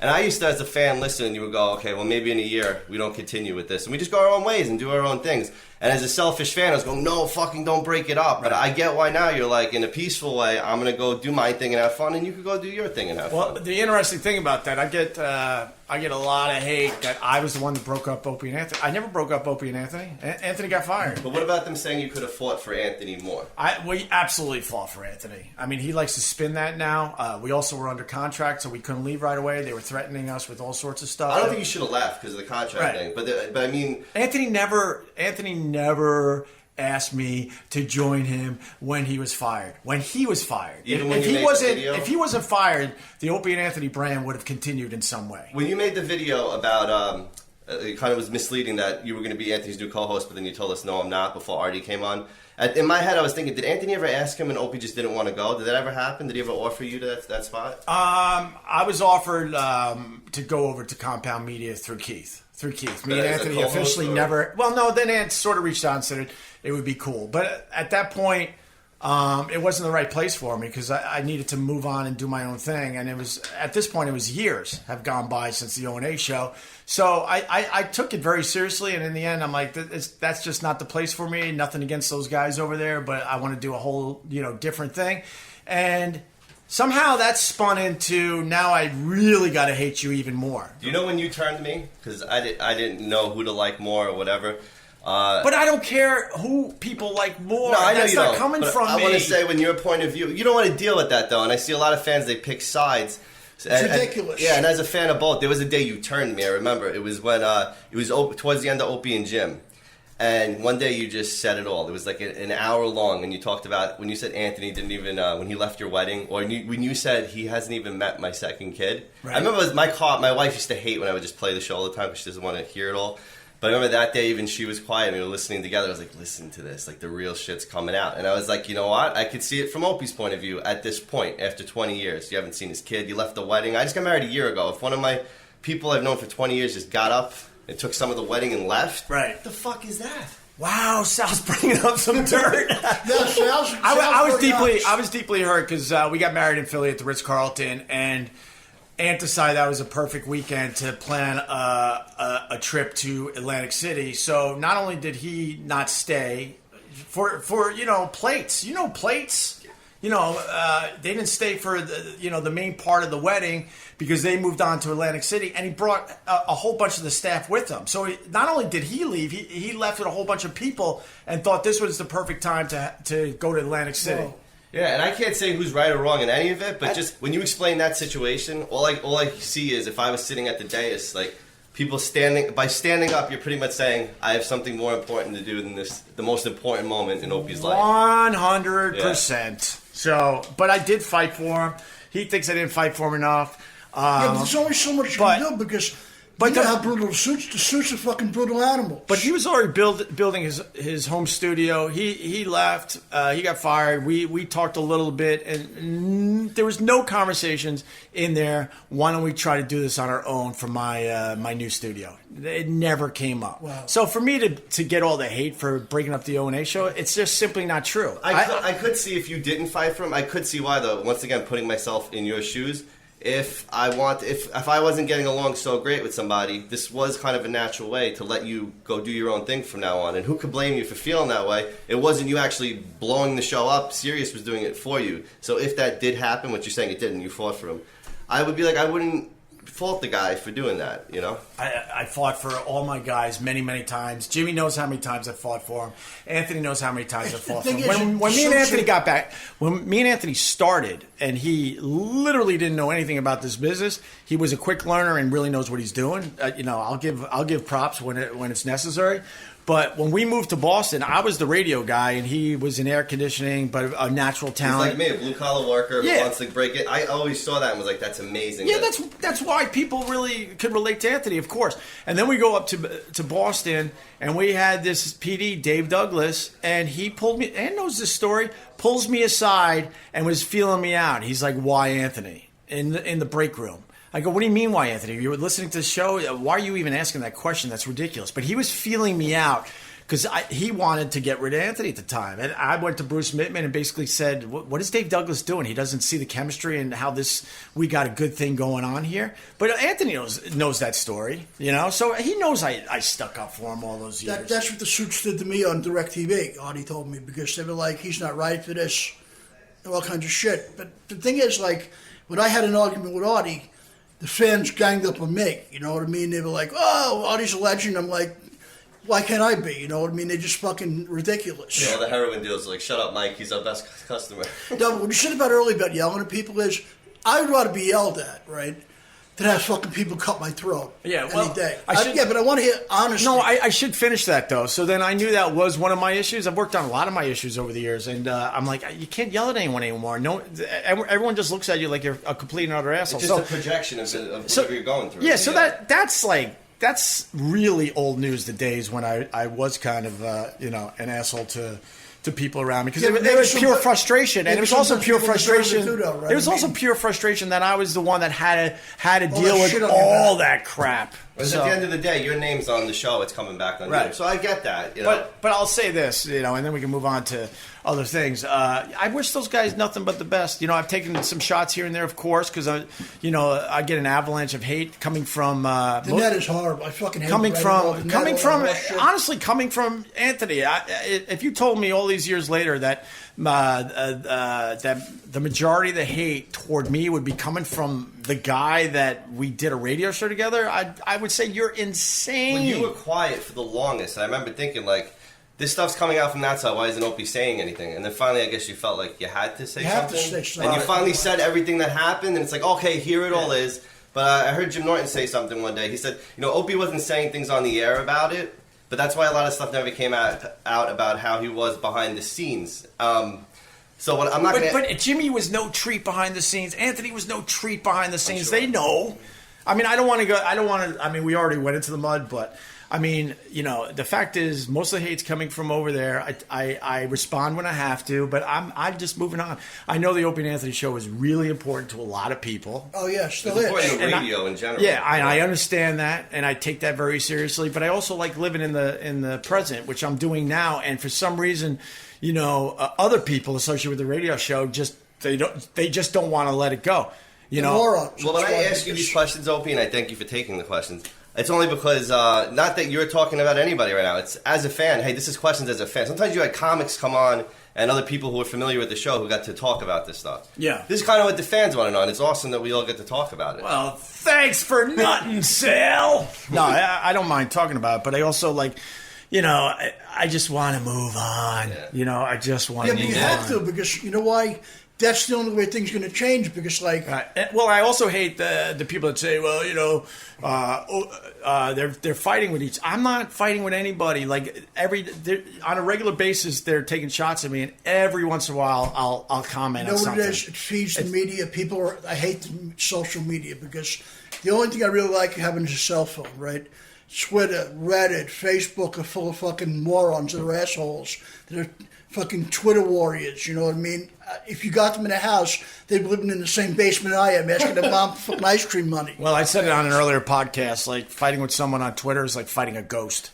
And I used to, as a fan, listen, and you would go, okay, well, maybe in a year we don't continue with this. And we just go our own ways and do our own things. And as a selfish fan, I was going, no, fucking don't break it up. But I get why now you're like, in a peaceful way, I'm going to go do my thing and have fun, and you could go do your thing and have fun. Well, the interesting thing about that, I get a lot of hate that I was the one that broke up Opie and Anthony. I never broke up Opie and Anthony. Anthony got fired. But what about them saying you could have fought for Anthony more? We absolutely fought for Anthony. I mean, he likes to spin that now. We also were under contract, so we couldn't leave right away. They were threatening us with all sorts of stuff. I don't think you should have left because of the contract thing. But I mean... Anthony never asked me to join him when he was fired. When he was fired. If he wasn't fired, the Opie and Anthony brand would have continued in some way. When you made the video about it kind of was misleading that you were going to be Anthony's new co-host, but then you told us no, I'm not before Artie came on. In my head, I was thinking, did Anthony ever ask him and Opie just didn't want to go? Did that ever happen? Did he ever offer you to that spot? I was offered to go over to Compound Media through Keith. Me and Anthony officially never... Well, no, then Ant sort of reached out and said it would be cool. But at that point, it wasn't the right place for me because I needed to move on and do my own thing. And at this point, it was years have gone by since the O&A show. So I took it very seriously. And in the end, I'm like, that's just not the place for me. Nothing against those guys over there, but I want to do a whole different thing. And... somehow that spun into now I really got to hate you even more. Do you know when you turned to me? Because I didn't know who to like more or whatever. But I don't care who people like more. No, I know that's you not don't. coming but from me. I want to say, when your point of view, you don't want to deal with that though. And I see a lot of fans, they pick sides. It's ridiculous. And as a fan of both, there was a day you turned me. I remember it was when it was towards the end of Opie and Jim. And one day you just said it all. It was like an hour long, and you talked about when you said Anthony didn't even when he left your wedding, or when you said he hasn't even met my second kid. Right. I remember my wife used to hate when I would just play the show all the time because she doesn't want to hear it all. But I remember that day, even she was quiet, and we were listening together. I was like, listen to this, like the real shit's coming out. And I was like, you know what? I could see it from Opie's point of view at this point. After 20 years, you haven't seen his kid. You left the wedding. I just got married a year ago. If one of my people I've known for 20 years just got up and took some of the wedding and left, right? What the fuck is that? Wow, Sal's bringing up some dirt. I was deeply hurt because we got married in Philly at the Ritz-Carlton, and Ant decided that was a perfect weekend to plan a trip to Atlantic City. So not only did he not stay for plates, plates. they didn't stay for the main part of the wedding because they moved on to Atlantic City, and he brought a whole bunch of the staff with him. So not only did he leave, he left with a whole bunch of people and thought this was the perfect time to go to Atlantic City. Whoa. Yeah, and I can't say who's right or wrong in any of it, but just when you explain that situation, all I see is if I was sitting at the dais, like people standing up, you're pretty much saying I have something more important to do than this, the most important moment in Opie's life. 100%. So, but I did fight for him. He thinks I didn't fight for him enough. But there's only so much you can do because you know how brutal the suits are fucking brutal animals. But he was already building his home studio. He left. He got fired. We talked a little bit, and there was no conversations in there. Why don't we try to do this on our own for my new studio? It never came up. Wow. So for me to get all the hate for breaking up the O&A show, it's just simply not true. I could see if you didn't fight for him. I could see why, though. Once again, putting myself in your shoes. If I wasn't getting along so great with somebody, this was kind of a natural way to let you go do your own thing from now on. And who could blame you for feeling that way? It wasn't you actually blowing the show up. Sirius was doing it for you. So if that did happen, what you're saying it didn't, you fought for him, I would be like, I wouldn't fault the guy for doing that, you know? I fought for all my guys many, many times. Jimmy knows how many times I fought for him. Anthony knows how many times I fought for him. When me and Anthony got back, when me and Anthony started, and he literally didn't know anything about this business, he was a quick learner and really knows what he's doing. I'll give props when it's necessary. But when we moved to Boston, I was the radio guy, and he was in air conditioning, but a natural talent. He's like me, a blue-collar worker who wants to break it. I always saw that and was like, that's amazing. Yeah, that's why people really could relate to Anthony, of course. And then we go up to Boston, and we had this PD, Dave Douglas, and he pulled me, and knows this story, pulls me aside and was feeling me out. He's like, why Anthony? In the break room. I go, what do you mean, why, Anthony? You were listening to the show? Why are you even asking that question? That's ridiculous. But he was feeling me out because he wanted to get rid of Anthony at the time. And I went to Bruce Mittman and basically said, what is Dave Douglas doing? He doesn't see the chemistry and how we got a good thing going on here. But Anthony knows that story, So he knows I stuck up for him all those years. That's what the suits did to me on DirecTV, Audie told me, because they were like, he's not right for this, and all kinds of shit. But the thing is, like, when I had an argument with Audie, the fans ganged up on me, you know what I mean? They were like, oh, Audie's a legend. I'm like, why can't I be? You know what I mean? They're just fucking ridiculous. Yeah, the heroin dealers are like, shut up, Mike. He's our best customer. No, what you said about earlier about yelling at people is, I would rather be yelled at, right, than have fucking people cut my throat any day. But I want to hear honesty. No, I should finish that, though. So then I knew that was one of my issues. I've worked on a lot of my issues over the years, and I'm like, you can't yell at anyone anymore. No, everyone just looks at you like you're a complete and utter asshole. It's just a projection of whatever you're going through. Yeah, so that's really old news the days when I was kind of an asshole to people around me because it was pure frustration, and it was also pure frustration. It was also pure frustration that I was the one that had to deal with all that crap. Because at the end of the day, your name's on the show. It's coming back on you. So I get that. But I'll say this, and then we can move on to other things. I wish those guys nothing but the best. I've taken some shots here and there, of course, because I get an avalanche of hate coming from. The net is horrible. I fucking hate coming from Anthony. If you told me all these years later that the majority of the hate toward me would be coming from the guy that we did a radio show together, I would say you're insane. When you were quiet for the longest, I remember thinking, like, this stuff's coming out from that side. Why isn't Opie saying anything? And then finally, I guess you felt like you had to say something. And you finally said everything that happened, and it's like, okay, here it all is. But I heard Jim Norton say something one day. He said, Opie wasn't saying things on the air about it, but that's why a lot of stuff never came out about how he was behind the scenes. So what I'm not going to... But Jimmy was no treat behind the scenes. Anthony was no treat behind the scenes. Sure. They know. I mean, we already went into the mud, but... the fact is, most of the hate's coming from over there. I respond when I have to, but I'm just moving on. I know the Opie and Anthony show is really important to a lot of people. Oh, yeah, still is. It's important to radio in general. Yeah, I understand that, and I take that very seriously, but I also like living in the present, which I'm doing now, and for some reason, other people associated with the radio show they just don't want to let it go. Well, when I ask you these questions, Opie, and I thank you for taking the questions, it's only because, not that you're talking about anybody right now, it's as a fan. Hey, this is questions as a fan. Sometimes you had comics come on and other people who are familiar with the show who got to talk about this stuff. Yeah. This is kind of what the fans want to know, and it's awesome that we all get to talk about it. Well, thanks for nothing, Sal. No, I don't mind talking about it, but I also I just want to move on. Yeah. I just want to move on. Yeah, but you have to, because you know why? That's the only way things are going to change, because well, I also hate the people that say, well, they're fighting with each. I'm not fighting with anybody. Like on a regular basis, they're taking shots at me, and every once in a while, I'll comment on something. You know what it is? It feeds the media. I hate social media, because the only thing I really like having is a cell phone, right? Twitter, Reddit, Facebook are full of fucking morons that are assholes. They're fucking Twitter warriors, you know what I mean? If you got them in a house, they'd be living in the same basement I am, asking their mom for fucking ice cream money. Well, I said it on an earlier podcast, like fighting with someone on Twitter is like fighting a ghost.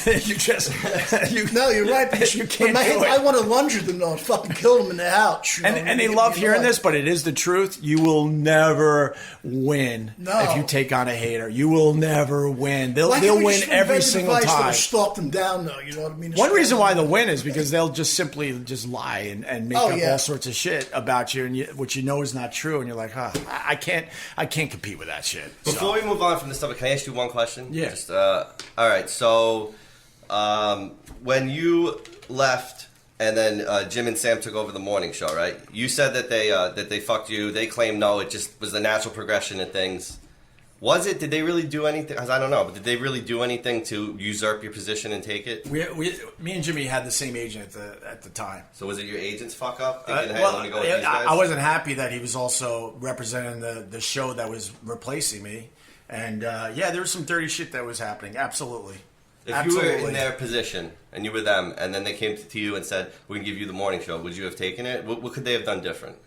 No, you're right. Because you can't do it. I want to lunge at them, though, and fucking kill them in the house. And they love hearing this, but it is the truth. You will never win if you take on a hater. You will never win. They'll win every single time. Stalk them down, though. You know what I mean? One reason why they'll win is because they'll just simply lie and make up all sorts of shit about you, and which you know is not true. And you're like, I can't compete with that shit. Before we move on from this topic, can I ask you one question? Yeah. Just, all right. So, when you left, and then Jim and Sam took over the morning show, right? You said that they fucked you. They claimed no, it just was the natural progression of things. Was it? Did they really do anything? I don't know, but did they really do anything to usurp your position and take it? Me and Jimmy had the same agent at the time. So was it your agent's fuck up? Thinking, Well, let me go with these guys? I wasn't happy that he was also representing the show that was replacing me. And there was some dirty shit that was happening. Absolutely. If you were in their position and you were them, and then they came to you and said, "We can give you the morning show," would you have taken it? What could they have done different?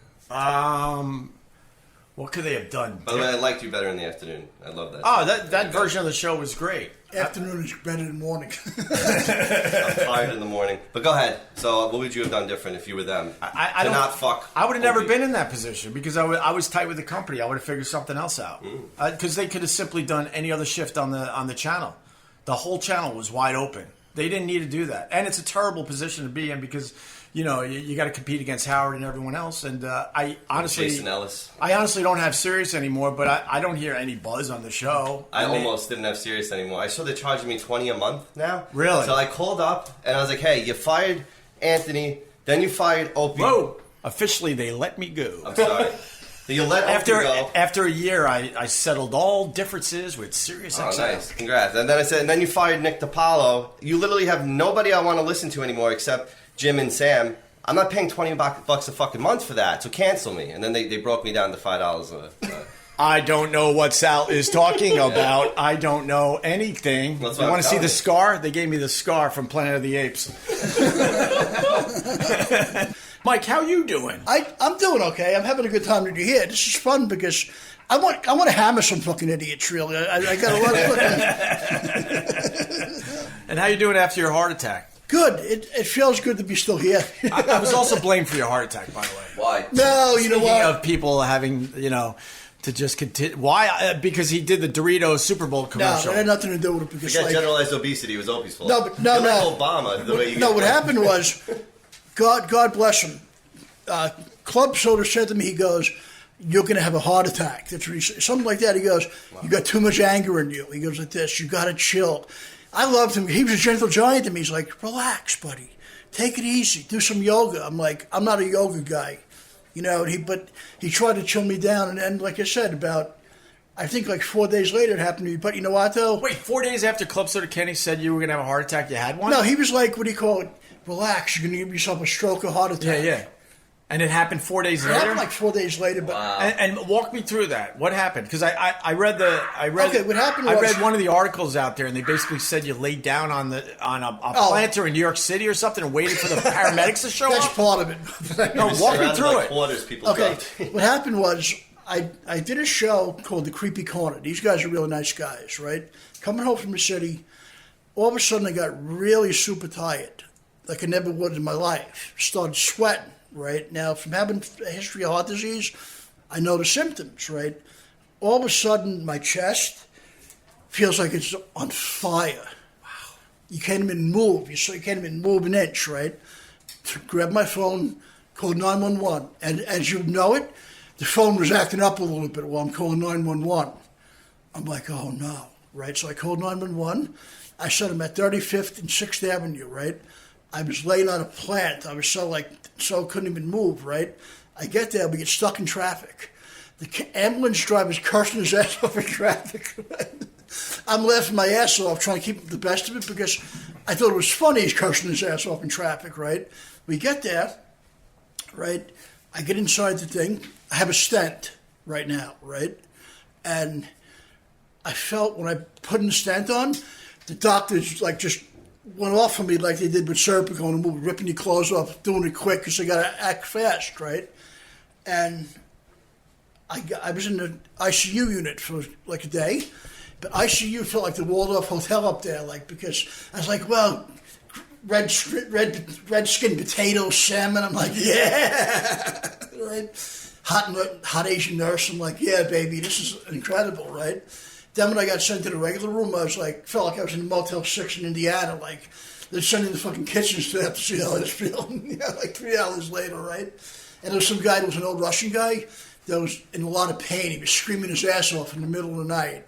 What could they have done? By the way, I liked you better in the afternoon. I love that. Oh, that version of the show was great. Afternoon is better than morning. I'm tired in the morning. But go ahead. So what would you have done different if you were them? I would have never been in that position because I was tight with the company. I would have figured something else out. Because they could have simply done any other shift on the channel. The whole channel was wide open. They didn't need to do that. And it's a terrible position to be in because, you got to compete against Howard and everyone else. And Jason Ellis. I honestly don't have Sirius anymore, but I don't hear any buzz on the show. I almost didn't have Sirius anymore. I saw they're charging me $20 a month now. Really? So I called up and I was like, hey, you fired Anthony, then you fired Opie. Whoa! Officially, they let me go. I'm sorry. You let Opie go. After a year, I settled all differences with Sirius XM. Oh, nice. Congrats. And then I said, and then you fired Nick DiPaolo. You literally have nobody I want to listen to anymore except Jim and Sam. I'm not paying $20 a fucking month for that, so cancel me. And then they broke me down to $5 I don't know what Sal is talking about. I don't know anything. You want to see the scar? They gave me the scar from Planet of the Apes. Mike, how you doing? I'm doing okay. I'm having a good time to be here. This is fun because I want to hammer some fucking idiots, really. I got a lot of fucking... And how you doing after your heart attack? Good. It feels good to be still here. I was also blamed for your heart attack, by the way. Why? No, you know what? Speaking of people having, to just continue. Why? Because he did the Doritos Super Bowl commercial. No, it had nothing to do with it. Because Forget generalized obesity. It was Opie's fault. No, but no. Obama, the way you what happened was, God bless him. Club Soda said to me, he goes, "You're going to have a heart attack." That's what he said. Something like that. He goes, "You got too much anger in you." He goes like this, "You got to chill." I loved him. He was a gentle giant to me. He's like, "Relax, buddy. Take it easy. Do some yoga." I'm like, I'm not a yoga guy. But he tried to chill me down. And then, like I said, I think 4 days later it happened to me. But you know what, though? Wait, 4 days after Club Soda Kenny said you were going to have a heart attack, you had one? No, he was like, what do you call it? Relax. You're going to give yourself a stroke or heart attack. Yeah. And it happened 4 days later? It happened 4 days later. But and walk me through that. What happened? Because I read what happened was, I read one of the articles out there, and they basically said you laid down on a planter in New York City or something and waited for the paramedics to show up. That's part of it. No, walk me through it. Okay, what happened was I did a show called The Creepy Corner. These guys are really nice guys, right? Coming home from the city, all of a sudden I got really super tired, like I never would in my life. Started sweating. Right now, from having a history of heart disease, I know the symptoms, right? All of a sudden, my chest feels like it's on fire. Wow. You can't even move. You can't even move an inch, right? grabbed my phone, called 911. And as you know it, the phone was acting up a little bit while I'm calling 911. I'm like, oh no, right? So I called 911. I said I'm at 35th and 6th Avenue, right? I was laying on a plant. I was so couldn't even move, right? I get there, we get stuck in traffic. The ambulance driver's cursing his ass off in traffic. I'm laughing my ass off, trying to keep the best of it because I thought it was funny he's cursing his ass off in traffic, right? We get there, right? I get inside the thing. I have a stent right now, right? And I felt when I put the stent on, the doctors like just went off on me like they did with Serpico and move, ripping your clothes off, doing it quick because they got to act fast, right? And I was in the ICU unit for like a day, but ICU felt like the Waldorf Hotel up there, like because I was like, well, red skin potatoes, salmon. I'm like, yeah, right. Hot Asian nurse. I'm like, yeah, baby, this is incredible, right? Then when I got sent to the regular room, I was like, felt like I was in Motel 6 in Indiana, like they're sending the fucking kitchen staff to see how I was feeling. Yeah, like 3 hours later, right? And there was some guy that was an old Russian guy that was in a lot of pain. He was screaming his ass off in the middle of the night.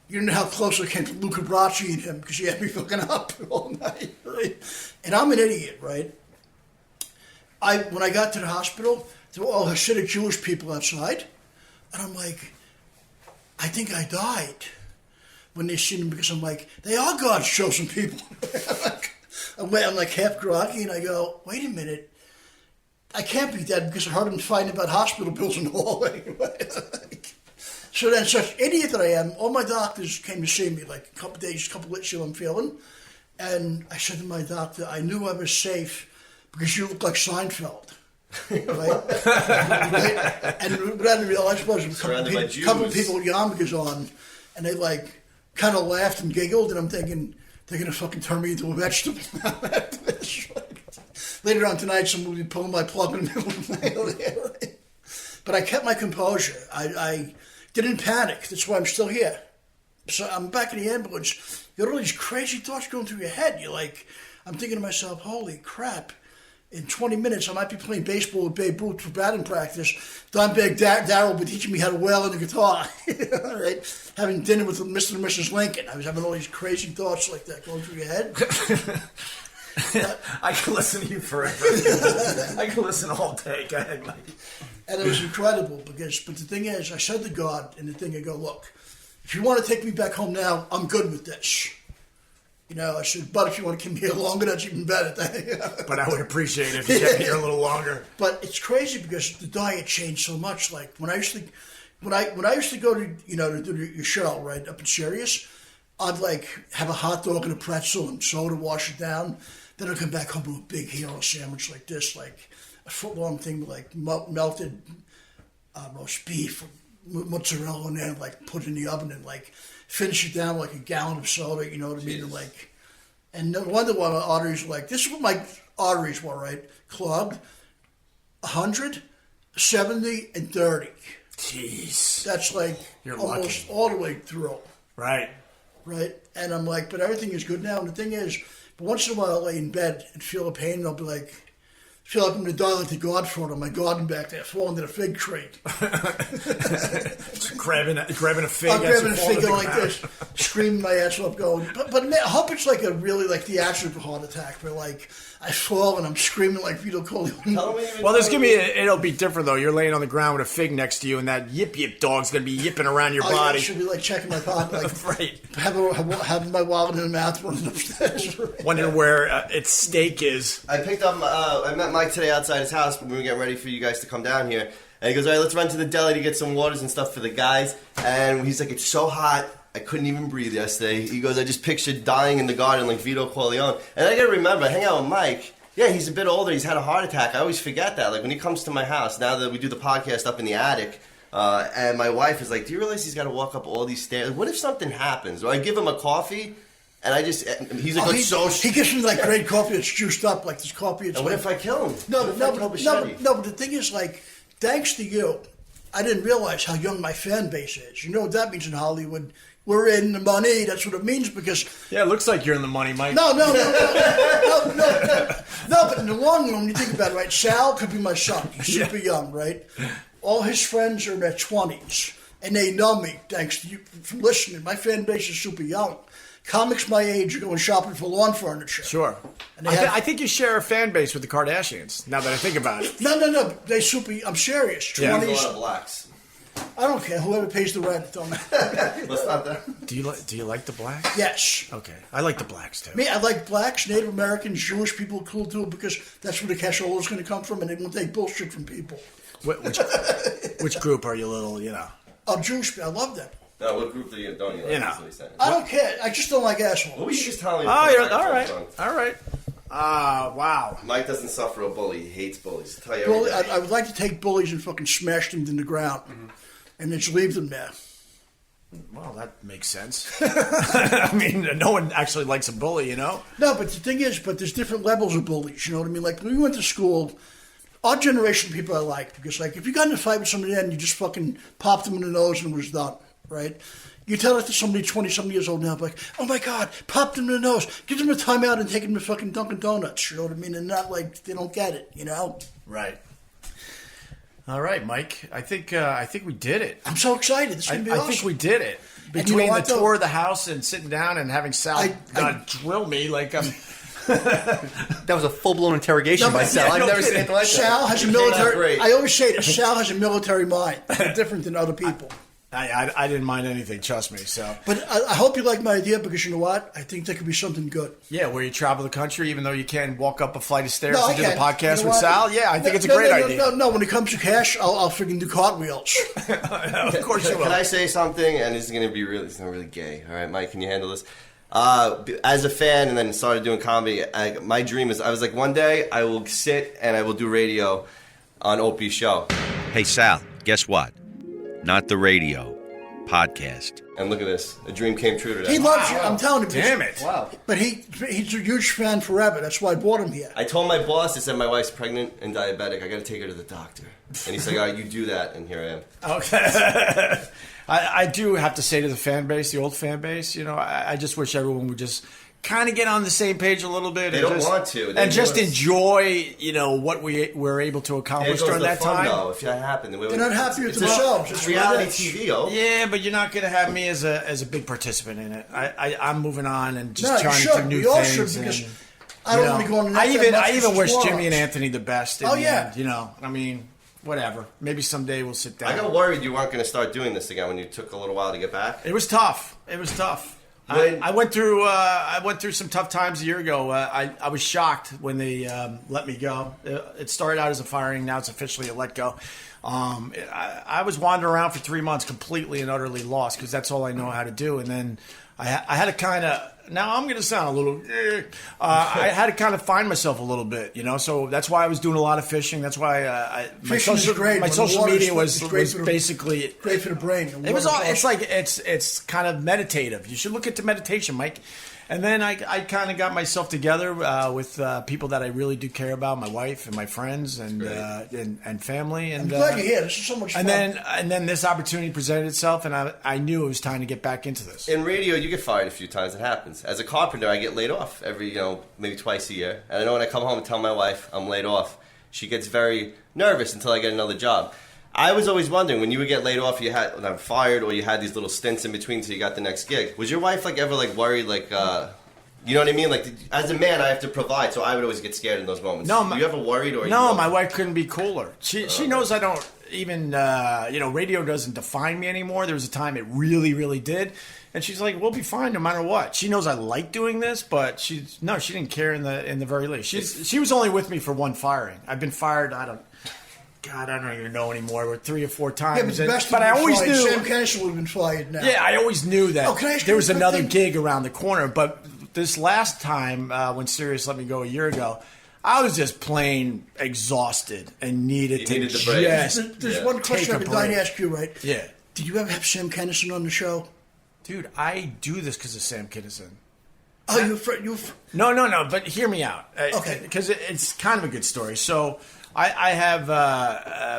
You know how close I came to Luca Bracci and him because he had me fucking up all night, right? And I'm an idiot, right? When I got to the hospital, there were all Hasidic Jewish people outside. And I'm like, I think I died when they seen him because I'm like, they are God's chosen people. I'm like half groggy and I go, wait a minute. I can't be dead because I heard him fighting about hospital bills in the hallway. So then, such idiot that I am, all my doctors came to see me like a couple days, couple weeks ago I'm feeling. And I said to my doctor, I knew I was safe because you look like Seinfeld. Right? Right? And what I didn't realize was a couple of people with yarmulkes on, and they like kind of laughed and giggled, and I'm thinking, they're going to fucking turn me into a vegetable now after this. Later on tonight, someone will be pulling my plug in the middle of the night. Right? But I kept my composure. I didn't panic. That's why I'm still here. So I'm back in the ambulance. You got all these crazy thoughts going through your head. You're like, I'm thinking to myself, holy crap. In 20 minutes, I might be playing baseball with Babe Ruth for batting practice. Dimebag Darrell will be teaching me how to wail on the guitar. Right? Having dinner with Mr. and Mrs. Lincoln. I was having all these crazy thoughts like that going through your head. I can listen to you forever. I can listen all day. Go ahead, Mike. And it was incredible but the thing is, I said to God in the thing, I go, look, if you want to take me back home now, I'm good with this. You know, I said, but if you want to keep me here longer, that's even better. But I would appreciate it if you kept me here a little longer. But it's crazy because the diet changed so much. Like when I used to go to to do your show right up in Sirius, I'd like have a hot dog and a pretzel and soda, wash it down. Then I'd come back home with a big hero sandwich like this, like a foot-long thing with like melted roast beef, mozzarella, and then like put it in the oven and like finish it down like a gallon of soda, you know what I mean? And no wonder why my arteries were like, this is what my arteries were, right? Clogged, 100, 70, and 30. Jeez. That's like you're almost lucky. all the way through. Right. Right? And I'm like, but everything is good now. And the thing is, but once in a while I'll lay in bed and feel a pain and I'll be like, feel like I'm going to die like the Godfather on my garden back there, falling to the fig tree. grabbing a fig. I'm grabbing a fig going like this, screaming my ass off going, but I hope it's like a really like theatrical heart attack where like I fall and I'm screaming like Vito Corleone. Well, it'll be different though. You're laying on the ground with a fig next to you and that yip dog's going to be yipping around your body. Yeah, I should be like checking my pocket, like right. Have my wallet in the mouth running upstairs. Wondering where its steak is. I picked up, I met Mike today outside his house when we were getting ready for you guys to come down here. And he goes, all right, let's run to the deli to get some waters and stuff for the guys. And he's like, it's so hot, I couldn't even breathe yesterday. He goes, I just pictured dying in the garden like Vito Corleone. And I got to remember, I hang out with Mike. Yeah, he's a bit older. He's had a heart attack. I always forget that. Like when he comes to my house, now that we do the podcast up in the attic, and my wife is like, do you realize he's got to walk up all these stairs? What if something happens? Or I give him a coffee, and he's like, he gives me like great coffee that's juiced up, like this coffee. And what if I kill him? No, but the thing is, like, thanks to you, I didn't realize how young my fan base is. You know what that means in Hollywood? We're in the money. That's what it means because... Yeah, it looks like you're in the money, Mike. No. No, but in the long run, when you think about it, right? Sal could be my son. He's super young, right? All his friends are in their 20s, and they know me, thanks to you for listening. My fan base is super young. Comics my age are going shopping for lawn furniture. Sure. And I think you share a fan base with the Kardashians, now that I think about it. No. They super... I'm serious. 20s. Yeah. There's a lot of blacks. I don't care. Whoever pays the rent, don't matter. Let's not that. Do you like the blacks? Yes. Okay. I like the blacks, too. Me, I like blacks, Native Americans, Jewish people, cool, too, because that's where the casserole is going to come from, and they won't take bullshit from people. Which group are you Oh, Jewish. I love them. No, what group don't you like? You know. I don't care. I just don't like assholes. What were you just telling me? All right. Wow. Mike doesn't suffer a bully. He hates bullies. I'll tell you Bully, everything. I would like to take bullies and fucking smash them to the ground, and just leave them there. Well, that makes sense. I mean, no one actually likes a bully, you know? No, but the thing is, there's different levels of bullies, you know what I mean? Like, when we went to school, our generation people I like, because, like, if you got in a fight with somebody then, you just fucking popped them in the nose and it was done, right? You tell that to somebody 20-something years old now, like, oh my God, pop them in the nose. Give them a timeout and take them to fucking Dunkin' Donuts, you know what I mean? And not like they don't get it, you know? Right. All right, Mike. I think we did it. I'm so excited. This is going to be awesome. I think we did it. Between the tour of the house and sitting down and having Sal drill me like I'm... That was a full-blown interrogation by Sal. I've never seen anything like that. Sal has a military... I always say this. Sal has a military mind. Different than other people. I didn't mind anything, trust me. So, but I hope you like my idea because you know what? I think there could be something good. Yeah, where you travel the country, even though you can't walk up a flight of stairs to do the podcast with Sal. Yeah, I think it's a great idea. No, when it comes to cash, I'll freaking do cartwheels. Of course you will. Can I say something? And it's going to be it's not really gay. All right, Mike, can you handle this? As a fan, and then started doing comedy. My dream is I was like, one day I will sit and I will do radio on Opie's show. Hey Sal, guess what? Not the radio. Podcast. And look at this. A dream came true today. He loves you. I'm telling you. Damn it. Wow. But he's a huge fan forever. That's why I brought him here. I told my boss, I said, my wife's pregnant and diabetic. I got to take her to the doctor. And he's like, all right, you do that. And here I am. Okay. I do have to say to the fan base, the old fan base, you know, I just wish everyone would just kind of get on the same page a little bit. They don't want to. And just enjoy, you know, what we were able to accomplish during that time. Though, if that happened. They're not happy with themselves. It's reality TV, oh. Yeah, but you're not going to have me as a big participant in it. I'm moving on and just trying to do new things. Because I don't want to go on the I even wish Jimmy and Anthony the best. Oh, yeah. End, you know, I mean, whatever. Maybe someday we'll sit down. I got worried you weren't going to start doing this again when you took a little while to get back. It was tough. I went through some tough times a year ago. I was shocked when they let me go. It started out as a firing. Now it's officially a let go. I was wandering around for 3 months completely and utterly lost because that's all I know how to do. And then I had to kind of... Now I'm going to sound a little... I had to kind of find myself a little bit, you know. So that's why I was doing a lot of fishing. That's why my social media was basically great for the brain. It's kind of meditative. You should look into meditation, Mike. And then I kind of got myself together with people that I really do care about, my wife and my friends and family. And, I'm glad you're here. This is so much fun. And then this opportunity presented itself, and I knew it was time to get back into this. In radio, you get fired a few times. It happens. As a carpenter, I get laid off every, maybe twice a year. And I know when I come home and tell my wife I'm laid off, she gets very nervous until I get another job. I was always wondering, when you would get laid off, I'm fired, or you had these little stints in between till you got the next gig. Was your wife ever worried, you know what I mean? As a man, I have to provide, so I would always get scared in those moments. No, you ever worried? My wife couldn't be cooler. She knows I don't even, radio doesn't define me anymore. There was a time it really, really did. And she's like, we'll be fine no matter what. She knows I like doing this, but she didn't care in the very least. She was only with me for one firing. I've been fired, I don't even know anymore. 3 or 4 times. Yeah, but I always knew Sam Kennison would have been fired now. Yeah, I always knew that there was another gig around the corner. But this last time, when Sirius let me go a year ago, I was just plain exhausted and needed to just There's one question I've been dying to ask you, right? Yeah. Did you ever have Sam Kennison on the show? Dude, I do this because of Sam Kennison. Oh, you. No. But hear me out. Okay. Because it's kind of a good story. So I have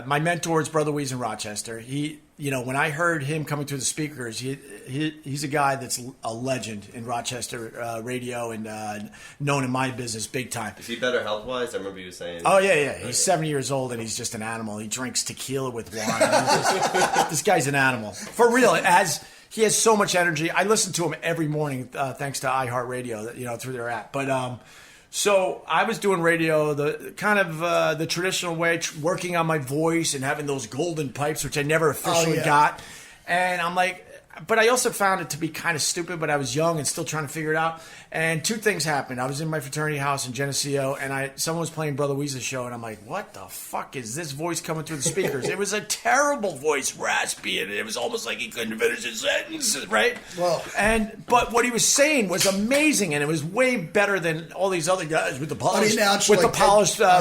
my mentor's Brother Weeze in Rochester. He, when I heard him coming through the speakers, he's a guy that's a legend in Rochester radio and known in my business big time. Is he better health wise? I remember you saying. Oh yeah. He's 70 years old and he's just an animal. He drinks tequila with wine. This guy's an animal for real. He has so much energy. I listen to him every morning, thanks to iHeartRadio, through their app. But so I was doing radio the kind of the traditional way, working on my voice and having those golden pipes, which I never officially got. And I'm like, but I also found it to be kind of stupid, but I was young and still trying to figure it out. And two things happened. I was in my fraternity house in Geneseo, and someone was playing Brother Weeze's show, and I'm like, what the fuck is this voice coming through the speakers? It was a terrible voice, raspy, and it was almost like he couldn't finish his sentences, right? Well, but what he was saying was amazing, and it was way better than all these other guys with the polished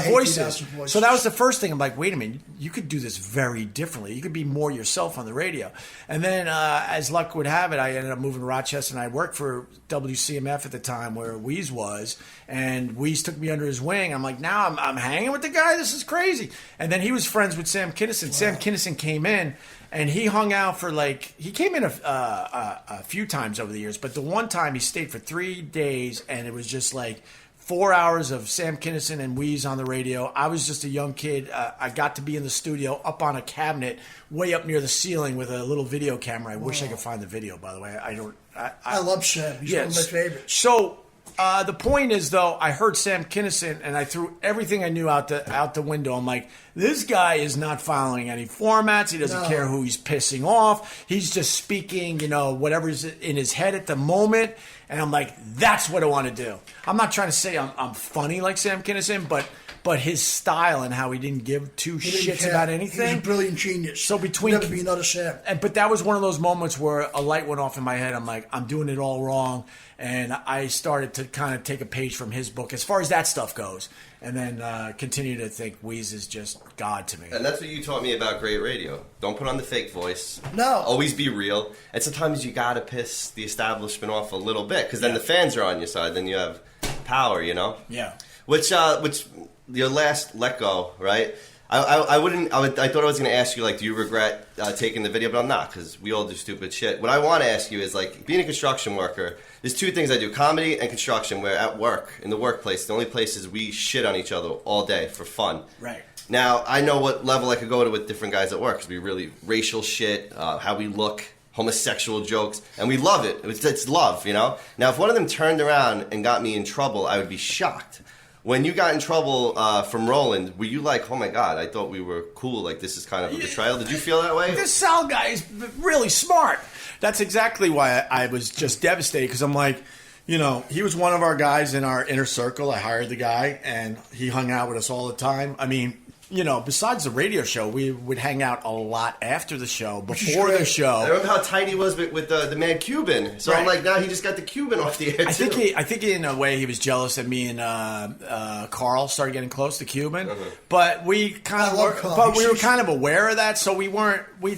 voices. So that was the first thing. I'm like, wait a minute, you could do this very differently. You could be more yourself on the radio. And then, as luck would have it, I ended up moving to Rochester, and I worked for WCMF at the time where Weeze was, and Weeze took me under his wing. I'm like, now I'm hanging with the guy. This is crazy. And then he was friends with Sam Kinison. Wow. Sam Kinison came in, and he hung out for he came in a few times over the years, but the one time he stayed for 3 days, and it was just like 4 hours of Sam Kinison and Weeze on the radio. I was just a young kid. I got to be in the studio up on a cabinet way up near the ceiling with a little video camera. I wish I could find the video, by the way. I love Sam. He's one of my favorites. So the point is, though, I heard Sam Kinison, and I threw everything I knew out the window. I'm like, this guy is not following any formats. He doesn't care who he's pissing off. He's just speaking, whatever's in his head at the moment. And I'm like, that's what I want to do. I'm not trying to say I'm funny like Sam Kinison, but his style and how he didn't give two shits about anything. He's a brilliant genius. So between There'll never be another Sam. But that was one of those moments where a light went off in my head. I'm like, I'm doing it all wrong. And I started to kind of take a page from his book as far as that stuff goes. And then continue to think Weeze is just God to me. And that's what you taught me about great radio. Don't put on the fake voice. No. Always be real. And sometimes you got to piss the establishment off a little bit, because then the fans are on your side. Then you have power, Yeah. Which your last let go, right? I thought I was going to ask you, do you regret taking the video? But I'm not, because we all do stupid shit. What I want to ask you is, being a construction worker, there's two things I do, comedy and construction, where at work, in the workplace, the only places we shit on each other all day for fun. Right. Now, I know what level I could go to with different guys at work, because we really racial shit, how we look, homosexual jokes, and we love it. It's love, Now, if one of them turned around and got me in trouble, I would be shocked. When you got in trouble from Roland, were you like, oh my God, I thought we were cool, this is kind of a betrayal? Did you feel that way? This Sal guy is really smart. That's exactly why I was just devastated, because I'm like, he was one of our guys in our inner circle. I hired the guy, and he hung out with us all the time. I mean, besides the radio show, we would hang out a lot after the show, before the show. I remember how tight he was with the man Cuban. So right. I'm like, now he just got the Cuban off the air, too. I think in a way he was jealous that me and Carl started getting close to Cuban. Mm-hmm. But we kind of kind of aware of that, so we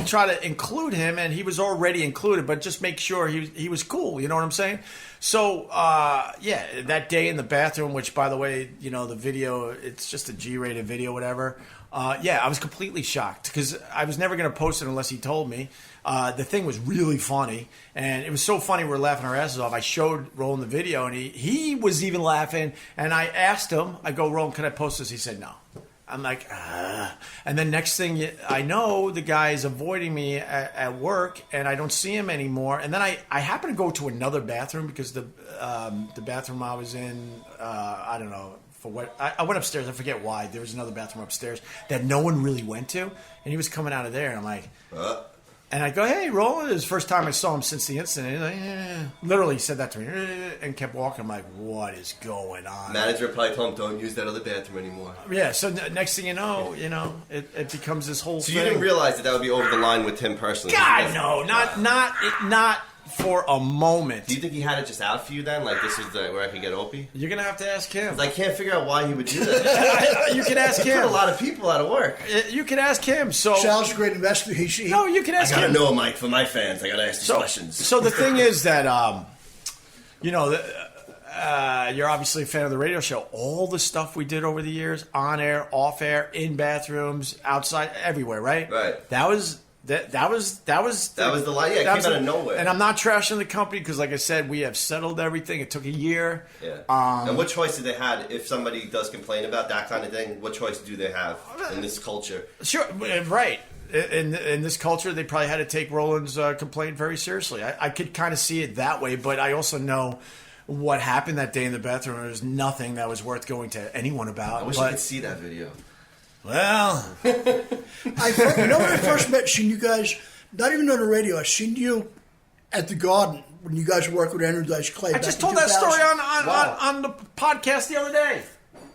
try to include him, and he was already included, but just make sure he was cool, you know what I'm saying? So, that day in the bathroom, which, by the way, the video, it's just a G-rated video, whatever. I was completely shocked, because I was never going to post it unless he told me. The thing was really funny, and it was so funny we were laughing our asses off. I showed Roland the video, and he was even laughing, and I asked him, I go, Roland, can I post this? He said no. I'm like, and then next thing I know, the guy is avoiding me at work, and I don't see him anymore. And then I happen to go to another bathroom, because the bathroom I was in, I don't know for what, I went upstairs. I forget why. There was another bathroom upstairs that no one really went to, and he was coming out of there, and I'm like, and I go, hey, Roland. It was the first time I saw him since the incident. He's like, literally said that to me, and kept walking. I'm like, what is going on? Manager probably told him, don't use that other bathroom anymore. Yeah, so next thing you know, it becomes this whole thing. So you didn't realize that would be over the line with him personally? God, no. Not for a moment. Do you think he had it just out for you then? This is where I could get Opie? You're going to have to ask him. 'Cause I can't figure out why he would do that. You can ask him. He put a lot of people out of work. You can ask him. So Sal's a great investor. No, you can ask him. I got to know, Mike, for my fans. I got to ask these questions. So the thing is that, you're obviously a fan of the radio show. All the stuff we did over the years, on air, off air, in bathrooms, outside, everywhere, right? Right. That was the line. Yeah, it came out of nowhere. And I'm not trashing the company because, like I said, we have settled everything. It took a year. Yeah. And what choice do they have if somebody does complain about that kind of thing? What choice do they have in this culture? Sure, right. In this culture, they probably had to take Roland's complaint very seriously. I could kind of see it that way, but I also know what happened that day in the bathroom. There was nothing that was worth going to anyone about. I wish I could see that video. Well, you know when I first seen you guys, not even on the radio, I seen you at the Garden when you guys worked with Andrew Dice Clay. I just told that story on the podcast the other day.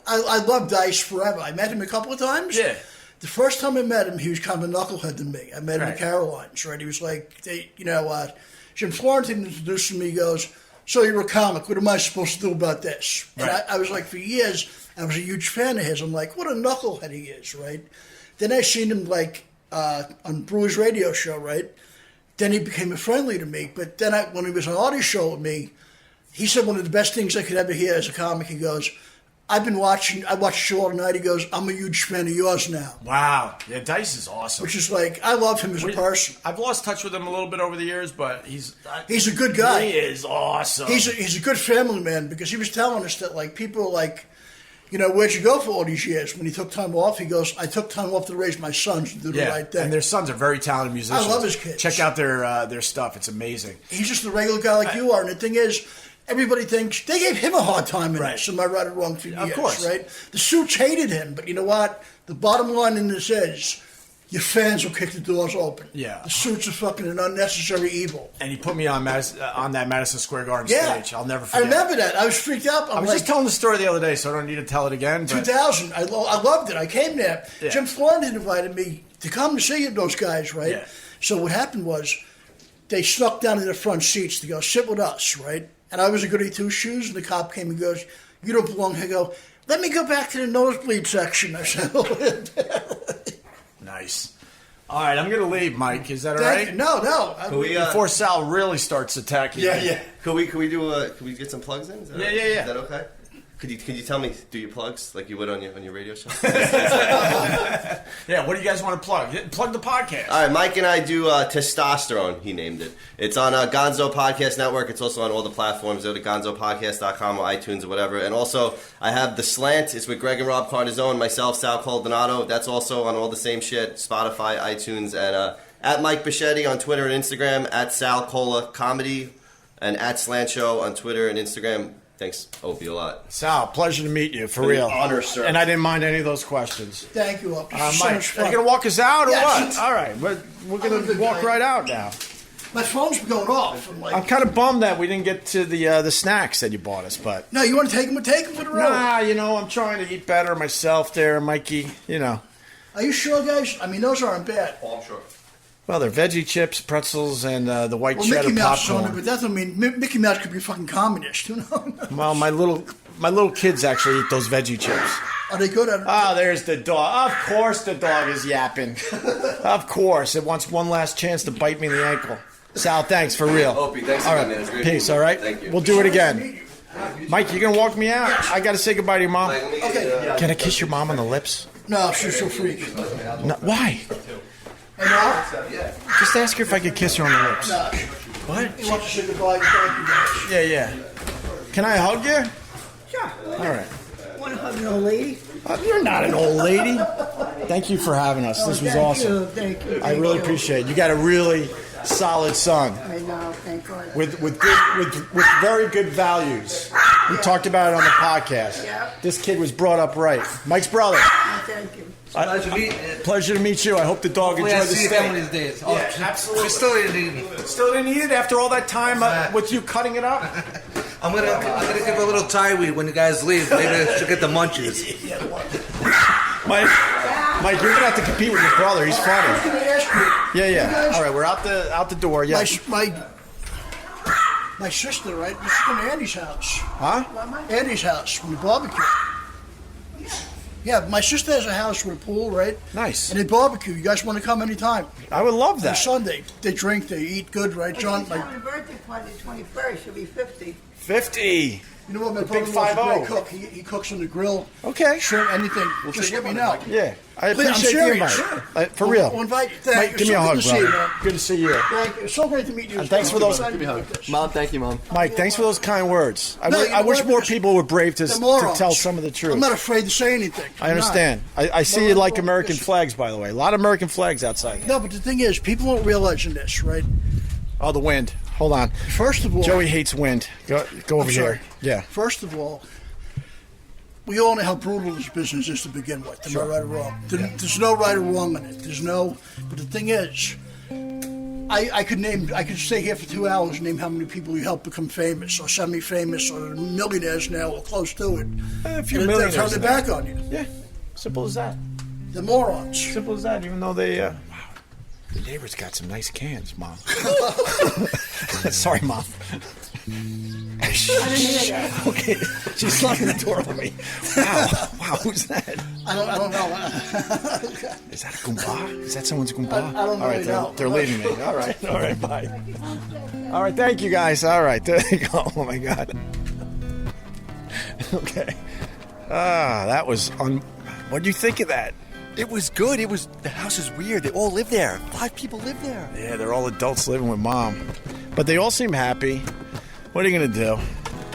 I love Dice forever. I met him a couple of times. Yeah. The first time I met him, he was kind of a knucklehead to me. I met him at Caroline's, right? He was like, Jim Florentine introduced me. He goes, "So you're a comic. What am I supposed to do about this?" And I was like, for years, I was a huge fan of his. I'm like, what a knucklehead he is, right? Then I seen him on Brewer's radio show, right? Then he became a friendly to me. But then when he was on Artie's show with me, he said one of the best things I could ever hear as a comic. He goes, I watch the show all night. He goes, I'm a huge fan of yours now. Wow. Yeah, Dice is awesome. Which is like, I love him as a person. I've lost touch with him a little bit over the years, but he's a good guy. He is awesome. He's a good family man because he was telling us that people where'd you go for all these years? When he took time off, he goes, I took time off to raise my sons and do the right thing. And their sons are very talented musicians. I love his kids. Check out their stuff. It's amazing. He's just a regular guy like you are. And the thing is, everybody thinks they gave him a hard time in this. Am I right or wrong for years? Of course. Right? The Suits hated him, but you know what? The bottom line in this is, your fans will kick the doors open. Yeah. The Suits are fucking an unnecessary evil. And he put me on that Madison Square Garden stage. I'll never forget. I remember that. I was freaked out. I was just telling the story the other day, so I don't need to tell it again. 2000. I loved it. I came there. Yeah. Jim Florentine invited me to come to see those guys, right? Yeah. So what happened was, they snuck down in the front seats to go sit with us, right? And I was a goody two-shoes, and the cop came and goes, you don't belong here. I go, let me go back to the nosebleed section. I said, Nice. All right, I'm going to leave, Mike. Is that all right? No. Before Sal really starts attacking. Yeah. Could we get some plugs in? Is that Yeah. Is that okay? Could you tell me, do your plugs like you would on your radio show? Yeah, what do you guys want to plug? Plug the podcast. All right, Mike and I do Testosterone, he named it. It's on Gonzo Podcast Network. It's also on all the platforms. Go to gonzopodcast.com or iTunes or whatever. And also, I have The Slant. It's with Greg and Rob Cardizone, myself, Sal Coldonado. That's also on all the same shit, Spotify, iTunes, and at Mike Bichetti on Twitter and Instagram, at Sal Cola Comedy, and at Slant Show on Twitter and Instagram. Thanks, Opie, a lot. Sal, pleasure to meet you, for real. Honor, sir. And I didn't mind any of those questions. Thank you, Opie. So Mike, much fun. are you going to walk us out or Yes. what? All right, we're going to walk right out now. My phone's going off. I'm kind of bummed that we didn't get to the snacks that you bought us, but... No, you want to take them? Take them for the road. Nah, I'm trying to eat better myself there, Mikey, Are you sure, guys? I mean, those aren't bad. Oh, I'm sure. Well, they're veggie chips, pretzels, and the white cheddar Mickey Mouse popcorn. on it, but that doesn't mean Mickey Mouse could be fucking communist, Well, my little kids actually eat those veggie chips. Are they good? There's the dog. Of course the dog is yapping. Of course. It wants one last chance to bite me in the ankle. Sal, thanks, for real. Opie, thanks all again, right. man. It's great Peace, all right? Thank you. We'll do it again. Mike, you going to walk me out? I got to say goodbye to your mom. Okay. Can I kiss your mom on the lips? No, she's so freak. No, why? And now? Just ask her if I could kiss her on the lips. No. What? He wants to say goodbye. Thank you, guys. Yeah. Can I hug you? Sure. All right. Want to hug an old lady? You're not an old lady. Thank you for having us. This was awesome. Thank you. I really appreciate it. You got a really solid son. I know, thank God. With very good values. We talked about it on the podcast. Yeah. This kid was brought up right. Mike's brother. Thank you. Pleasure to meet you. I hope the dog Hopefully enjoyed the I see steak. you one of these days. Yeah, absolutely. She still didn't eat it. Still didn't eat it after all that time with you cutting it up? I'm gonna give her a little tie weed when you guys leave. Maybe she'll get the munchies. Mike, you're gonna have to compete with your brother. He's funny. Yeah. All right, we're out the door. Yeah. My sister, right? This is from Andy's house. Huh? Andy's house when we barbecue. Yeah, my sister has a house with a pool, right? Nice. And they barbecue. You guys want to come anytime? I would love that. On Sunday, they drink, they eat good, right, John? She's having a birthday party the 21st. She'll be 50. 50. You know what, my The big brother-in-law's a 5-0. great cook. He cooks on the grill. Okay. Shrimp, anything. Just let me know. Yeah, I Please, I'm appreciate the serious. invite. For real. We'll invite you. Mike, Thank you. give me a So hug, good to see you, brother. man. Good to see you. Thank you. It's so great to meet you. And thanks for those. Give me a hug. Mom, thank you, Mom. Mike, thanks for those kind words. No, you know I wish what? more Because people were brave to they're morons. tell some of the truth. I'm not afraid to say anything. I understand. I see you like American flags, by the way. A lot of American flags outside. No, but the thing is, people don't realize in this, right? Oh, the wind. Hold on. First of all, Joey hates wind. Go over I'm sorry. here. Yeah. First of all, we all know how brutal this business is to begin with. There's no right or wrong. There's no right or wrong in it. But the thing is, I could stay here for 2 hours and name how many people you helped become famous or semi-famous or millionaires now or close to it. A few and millionaires. turn their back on you. Yeah. Simple as that. The morons. Simple as that. Even though they. Wow. The neighbor's got some nice cans, Mom. Sorry, Mom. I didn't hear that. Okay, she's locking the door on me. Wow, who's that? I don't know. Is that a Goomba? Is that someone's Goomba? I don't All right, really know. they're leaving me. All right, bye. All right, thank you guys. All right, there you go. Oh my God. Okay. That was what do you think of that? It was good. The house is weird. They all live there. 5 people live there. Yeah, they're all adults living with Mom, but they all seem happy. What are you gonna do?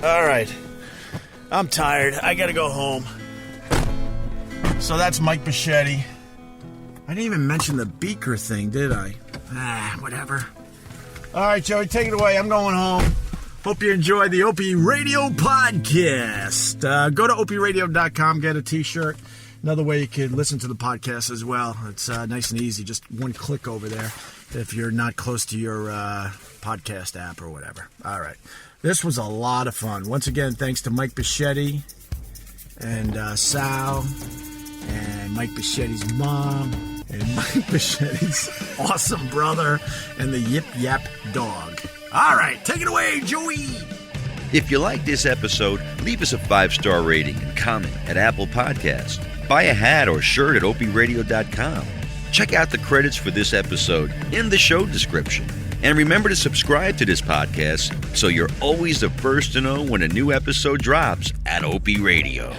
All right, I'm tired. I gotta go home. So that's Mike Bichetti. I didn't even mention the beaker thing, did I? Whatever. All right, Joey, take it away. I'm going home. Hope you enjoyed the Opie Radio podcast. Go to OpieRadio.com, get a t-shirt. Another way you can listen to the podcast as well. It's nice and easy. Just one click over there if you're not close to your podcast app or whatever. All right. This was a lot of fun. Once again, thanks to Mike Bichetti and Sal and Mike Bichetti's mom and Mike Bichetti's awesome brother and the Yip Yap dog. All right. Take it away, Joey. If you like this episode, leave us a 5-star rating and comment at Apple Podcasts. Buy a hat or shirt at OpieRadio.com. Check out the credits for this episode in the show description. And remember to subscribe to this podcast so you're always the first to know when a new episode drops at Opie Radio.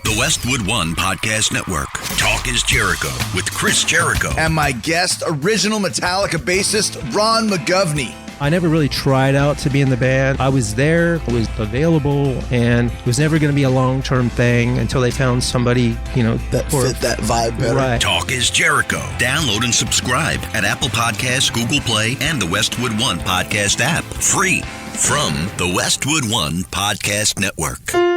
The Westwood One Podcast Network. Talk is Jericho with Chris Jericho. And my guest, original Metallica bassist, Ron McGovney. I never really tried out to be in the band. I was there, I was available, and it was never going to be a long-term thing until they found somebody, that fit that vibe better. Right. Talk is Jericho. Download and subscribe at Apple Podcasts, Google Play, and the Westwood One Podcast app. Free from the Westwood One Podcast Network.